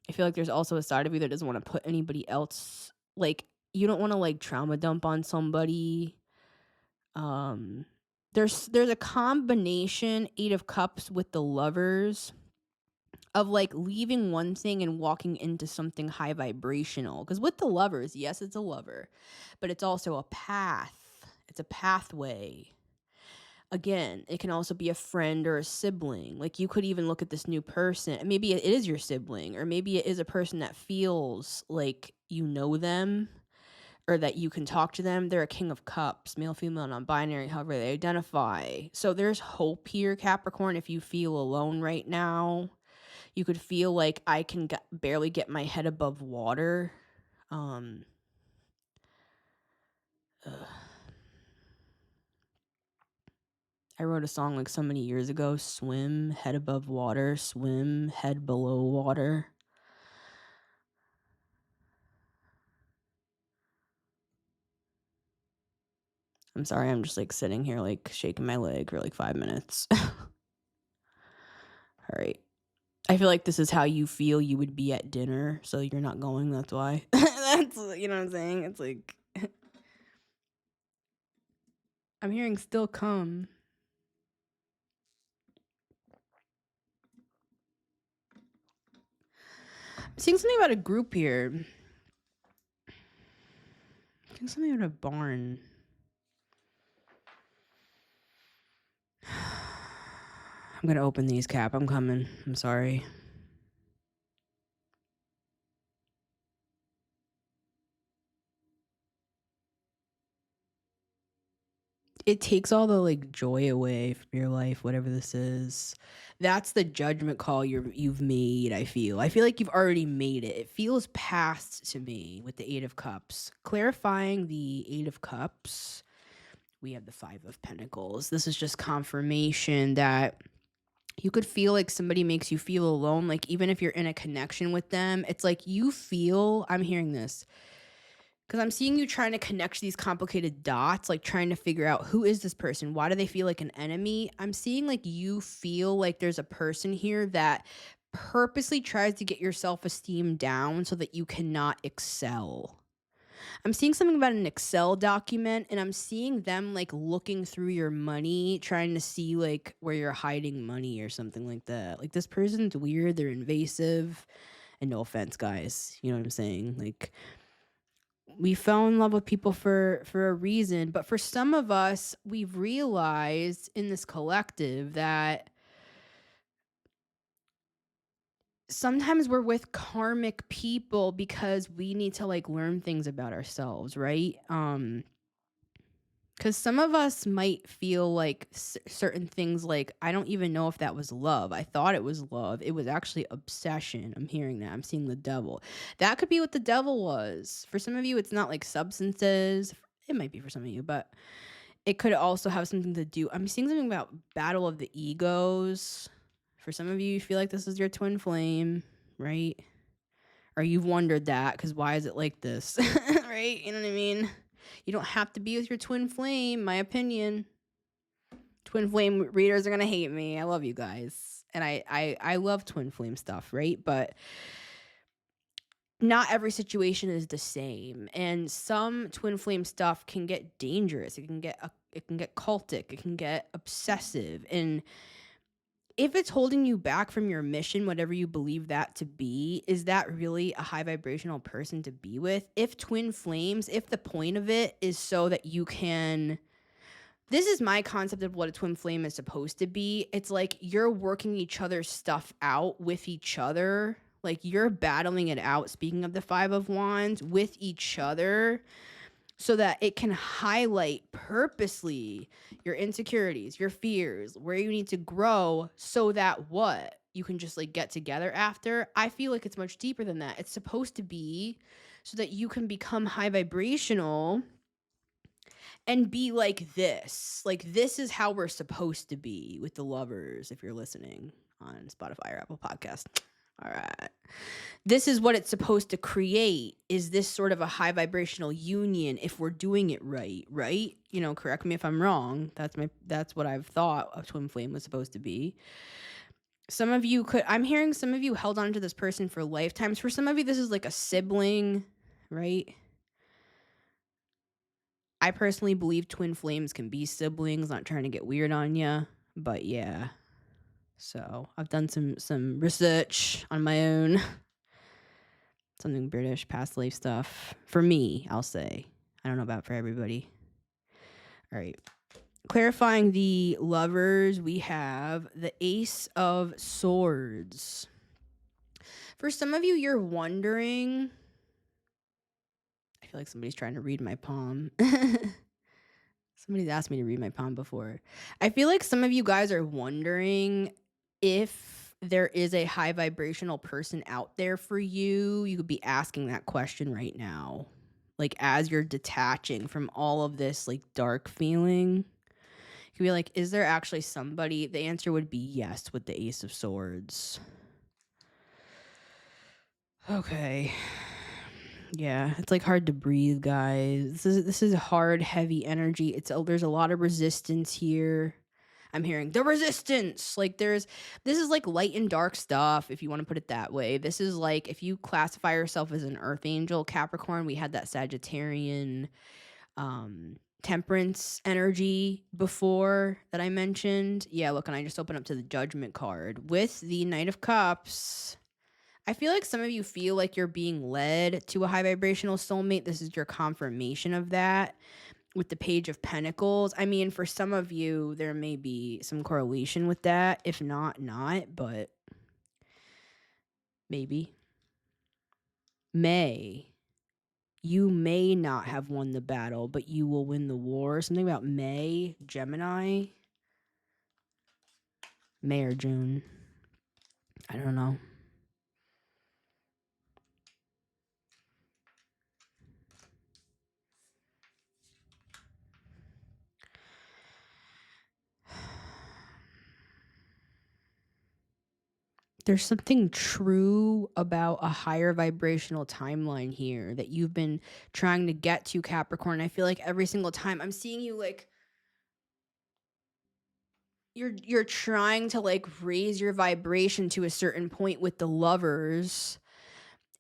I feel like there's also a side of you that doesn't want to put anybody else, like, you don't want to like trauma dump on somebody. There's a combination, Eight of Cups with the Lovers, of like leaving one thing and walking into something high vibrational. Because with the Lovers, yes, it's a lover, but it's also a path. It's a pathway. Again, it can also be a friend or a sibling. Like you could even look at this new person. Maybe it is your sibling, or maybe it is a person that feels like you know them or that you can talk to them. They're a King of Cups, male, female, non-binary, however they identify. So there's hope here, Capricorn, if you feel alone right now. You could feel like I can barely get my head above water. I wrote a song like so many years ago, swim, head above water, swim, head below water. I'm sorry, I'm just like sitting here like shaking my leg for like 5 minutes. All right. I feel like this is how you feel you would be at dinner, so you're not going, that's why. That's, you know what I'm saying? It's like, I'm hearing still come. I'm seeing something about a group here. I'm seeing something about a barn. I'm gonna open these, Cap. I'm coming. I'm sorry. It takes all the like joy away from your life, whatever this is. That's the judgment call you've made. I feel like you've already made it. It feels past to me with the Eight of Cups. Clarifying the Eight of Cups, we have the Five of Pentacles. This is just confirmation that you could feel like somebody makes you feel alone. Like even if you're in a connection with them, it's like you feel, I'm hearing this, because I'm seeing you trying to connect these complicated dots, like trying to figure out who is this person? Why do they feel like an enemy? I'm seeing like you feel like there's a person here that purposely tries to get your self-esteem down so that you cannot excel. I'm seeing something about an Excel document, and I'm seeing them like looking through your money, trying to see like where you're hiding money or something like that. Like this person's weird, they're invasive, and no offense, guys. You know what I'm saying? Like we fell in love with people for a reason, but for some of us, we've realized in this collective that sometimes we're with karmic people because we need to like learn things about ourselves, right? Because some of us might feel like certain things, like, I don't even know if that was love. I thought it was love. It was actually obsession. I'm hearing that. I'm seeing the devil. That could be what the devil was. For some of you, it's not like substances. It might be for some of you, but it could also have something to do. I'm seeing something about battle of the egos. For some of you, you feel like this is your twin flame, right? Or you've wondered that, because why is it like this? Right? You know what I mean? You don't have to be with your twin flame, my opinion. Twin flame readers are going to hate me. I love you guys. And I love twin flame stuff, right? But not every situation is the same. And some twin flame stuff can get dangerous. It can get cultic. It can get obsessive. And if it's holding you back from your mission, whatever you believe that to be, is that really a high vibrational person to be with? If twin flames, if the point of it is so that you can, this is my concept of what a twin flame is supposed to be. It's like you're working each other's stuff out with each other. Like you're battling it out, speaking of the Five of Wands, with each other, so that it can highlight purposely your insecurities, your fears, where you need to grow, so that what? You can just like get together after. I feel like it's much deeper than that. It's supposed to be so that you can become high vibrational and be like this. Like this is how we're supposed to be with the lovers, if you're listening on Spotify or Apple Podcast. All right. This is what it's supposed to create, is this sort of a high vibrational union if we're doing it right? You know, correct me if I'm wrong. That's what I've thought a twin flame was supposed to be. Some of you I'm hearing some of you held on to this person for lifetimes. For some of you, this is like a sibling, right? I personally believe twin flames can be siblings, not trying to get weird on you, but yeah. So I've done some research on my own. Something British, past life stuff. For me, I'll say. I don't know about for everybody. All right. Clarifying the lovers, we have the Ace of Swords. For some of you, you're wondering. I feel like somebody's trying to read my palm. Somebody's asked me to read my palm before. I feel like some of you guys are wondering if there is a high vibrational person out there for you. You could be asking that question right now. Like as you're detaching from all of this like dark feeling. You could be like, is there actually somebody? The answer would be yes with the Ace of Swords. Okay. Yeah, it's like hard to breathe, guys. This is hard, heavy energy. There's a lot of resistance here. I'm hearing the resistance. Like this is like light and dark stuff, if you want to put it that way. This is like if you classify yourself as an earth angel, Capricorn, we had that Sagittarian temperance energy before that I mentioned. Yeah, look, and I just opened up to the Judgment card with the Knight of Cups. I feel like some of you feel like you're being led to a high vibrational soulmate. This is your confirmation of that with the Page of Pentacles. I mean, for some of you, there may be some correlation with that. If not, but maybe. You may not have won the battle, but you will win the war. Something about May, Gemini. May or June. I don't know. There's something true about a higher vibrational timeline here that you've been trying to get to, Capricorn. I feel like every single time I'm seeing you like you're trying to like raise your vibration to a certain point with the lovers,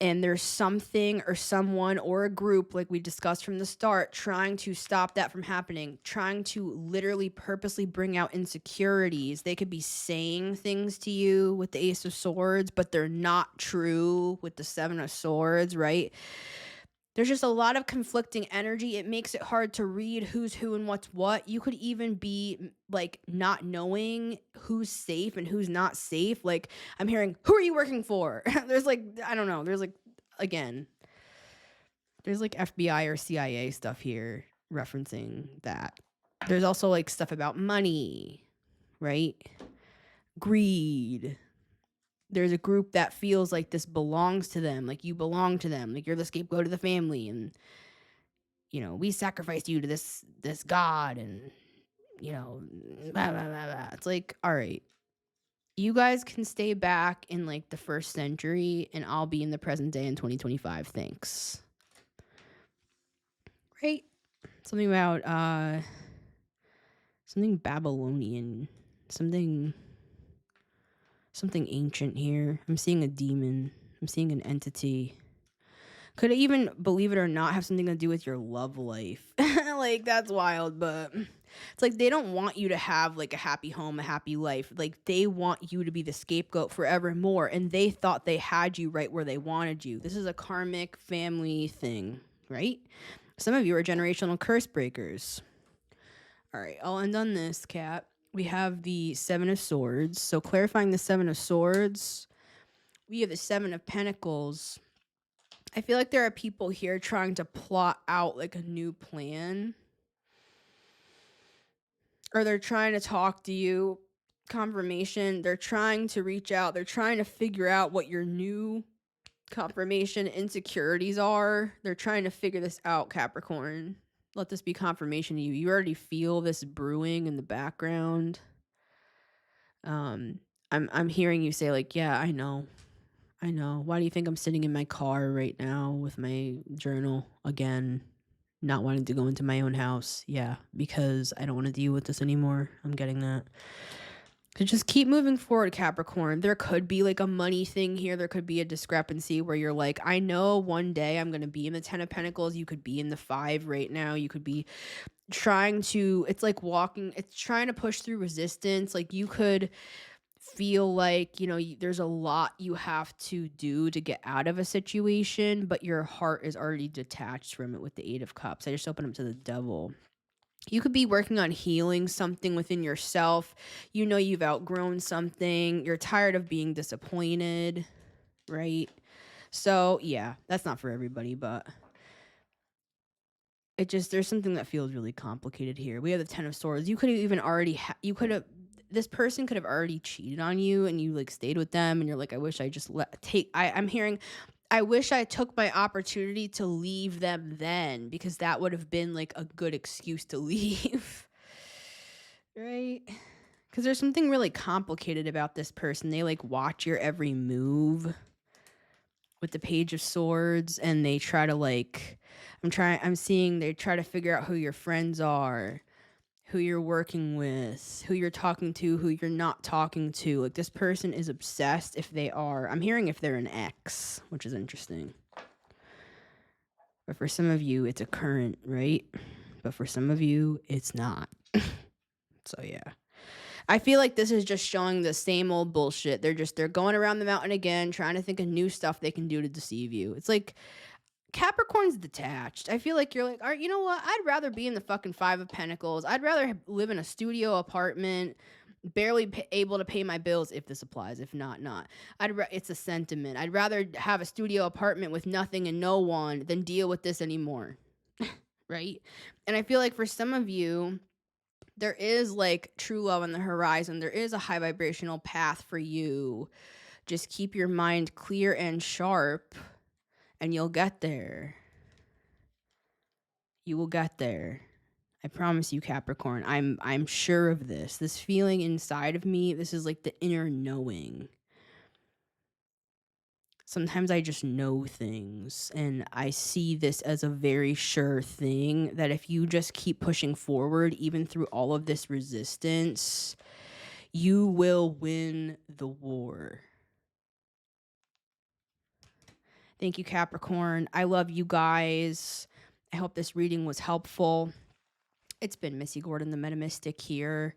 and there's something or someone or a group, like we discussed from the start, trying to stop that from happening, trying to literally purposely bring out insecurities. They could be saying things to you with the Ace of Swords, but they're not true with the Seven of Swords, right? There's just a lot of conflicting energy. It makes it hard to read who's who and what's what. You could even be like not knowing who's safe and who's not safe. Like I'm hearing, who are you working for? There's like, I don't know. There's like, again, there's like FBI or CIA stuff here. referencing that. There's also like stuff about money, right? Greed. There's a group that feels like this belongs to them, like you belong to them, like you're the scapegoat of the family, and we sacrificed you to this god, and blah, blah, blah, blah. It's like, all right, you guys can stay back in like the first century and I'll be in the present day in 2025. Thanks. Right? Something about something Babylonian, something ancient here. I'm seeing a demon. I'm seeing an entity. Could it even, believe it or not, have something to do with your love life? Like, that's wild, but it's like they don't want you to have like a happy home, a happy life. Like, they want you to be the scapegoat forevermore, and they thought they had you right where they wanted you. This is a karmic family thing, right? Some of you are generational curse breakers. All right, I'll end on this, Kat. We have the Seven of Swords. So clarifying the Seven of Swords, we have the Seven of Pentacles. I feel like there are people here trying to plot out like a new plan. Or they're trying to talk to you. Confirmation. They're trying to reach out. They're trying to figure out what your new confirmation insecurities are. They're trying to figure this out, Capricorn. Let this be confirmation to you. You already feel this brewing in the background. I'm hearing you say like, yeah, I know. Why do you think I'm sitting in my car right now with my journal again, not wanting to go into my own house? Yeah, because I don't want to deal with this anymore. I'm getting that. So just keep moving forward, Capricorn. There could be like a money thing here. There could be a discrepancy where you're like, I know one day I'm going to be in the 10 of Pentacles. You could be in the 5 right now. You could be trying to, it's like walking, it's trying to push through resistance. Like you could feel like, there's a lot you have to do to get out of a situation, but your heart is already detached from it with the 8 of Cups. I just opened up to the Devil. You could be working on healing something within yourself. You've outgrown something. You're tired of being disappointed, right? So, yeah, that's not for everybody, but there's something that feels really complicated here. We have the 10 of Swords. You could have even already, this person could have already cheated on you and you like stayed with them and you're like, I wish I just I'm hearing, I wish I took my opportunity to leave them then, because that would have been like a good excuse to leave. Right? Because there's something really complicated about this person. They like watch your every move with the Page of Swords, and they try to like, they try to figure out who your friends are, who you're working with, who you're talking to, who you're not talking to. Like, this person is obsessed I'm hearing if they're an ex, which is interesting. But for some of you, it's a current, right? But for some of you, it's not. So, yeah. I feel like this is just showing the same old bullshit. They're going around the mountain again, trying to think of new stuff they can do to deceive you. It's like, Capricorn's detached. I feel like you're like, all right, you know what? I'd rather be in the fucking 5 of Pentacles. I'd rather live in a studio apartment, barely able to pay my bills, if this applies. If not, not. It's a sentiment. I'd rather have a studio apartment with nothing and no one than deal with this anymore. Right? And I feel like for some of you, there is like true love on the horizon. There is a high vibrational path for you. Just keep your mind clear and sharp, and you'll get there. You will get there. I promise you, Capricorn. I'm sure of this. This feeling inside of me, this is like the inner knowing. Sometimes I just know things, and I see this as a very sure thing that if you just keep pushing forward, even through all of this resistance, you will win the war. Thank you, Capricorn. I love you guys. I hope this reading was helpful. It's been Missy Gordon, the Metamystic here.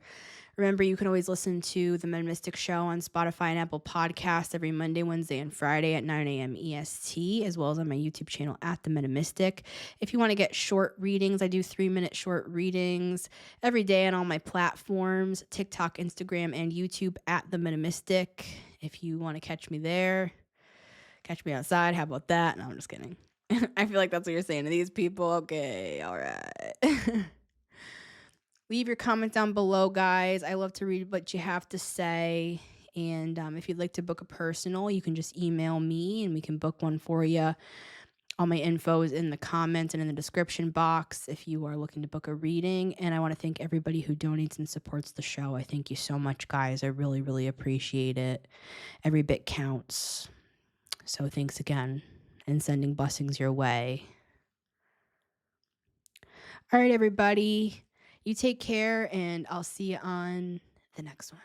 Remember, you can always listen to the Metamystic Show on Spotify and Apple Podcasts every Monday, Wednesday, and Friday at 9 a.m. EST, as well as on my YouTube channel at The Metamystic. If you want to get short readings, I do 3-minute short readings every day on all my platforms, TikTok, Instagram, and YouTube at The Metamystic. If you want to catch me there, catch me outside. How about that? No, I'm just kidding. I feel like that's what you're saying to these people. Okay, all right. Leave your comments down below, guys. I love to read what you have to say. And if you'd like to book a personal, you can just email me and we can book one for you. All my info is in the comments and in the description box if you are looking to book a reading. And I want to thank everybody who donates and supports the show. I thank you so much, guys. I really, really appreciate it. Every bit counts. So thanks again, and sending blessings your way. All right, everybody. You take care, and I'll see you on the next one.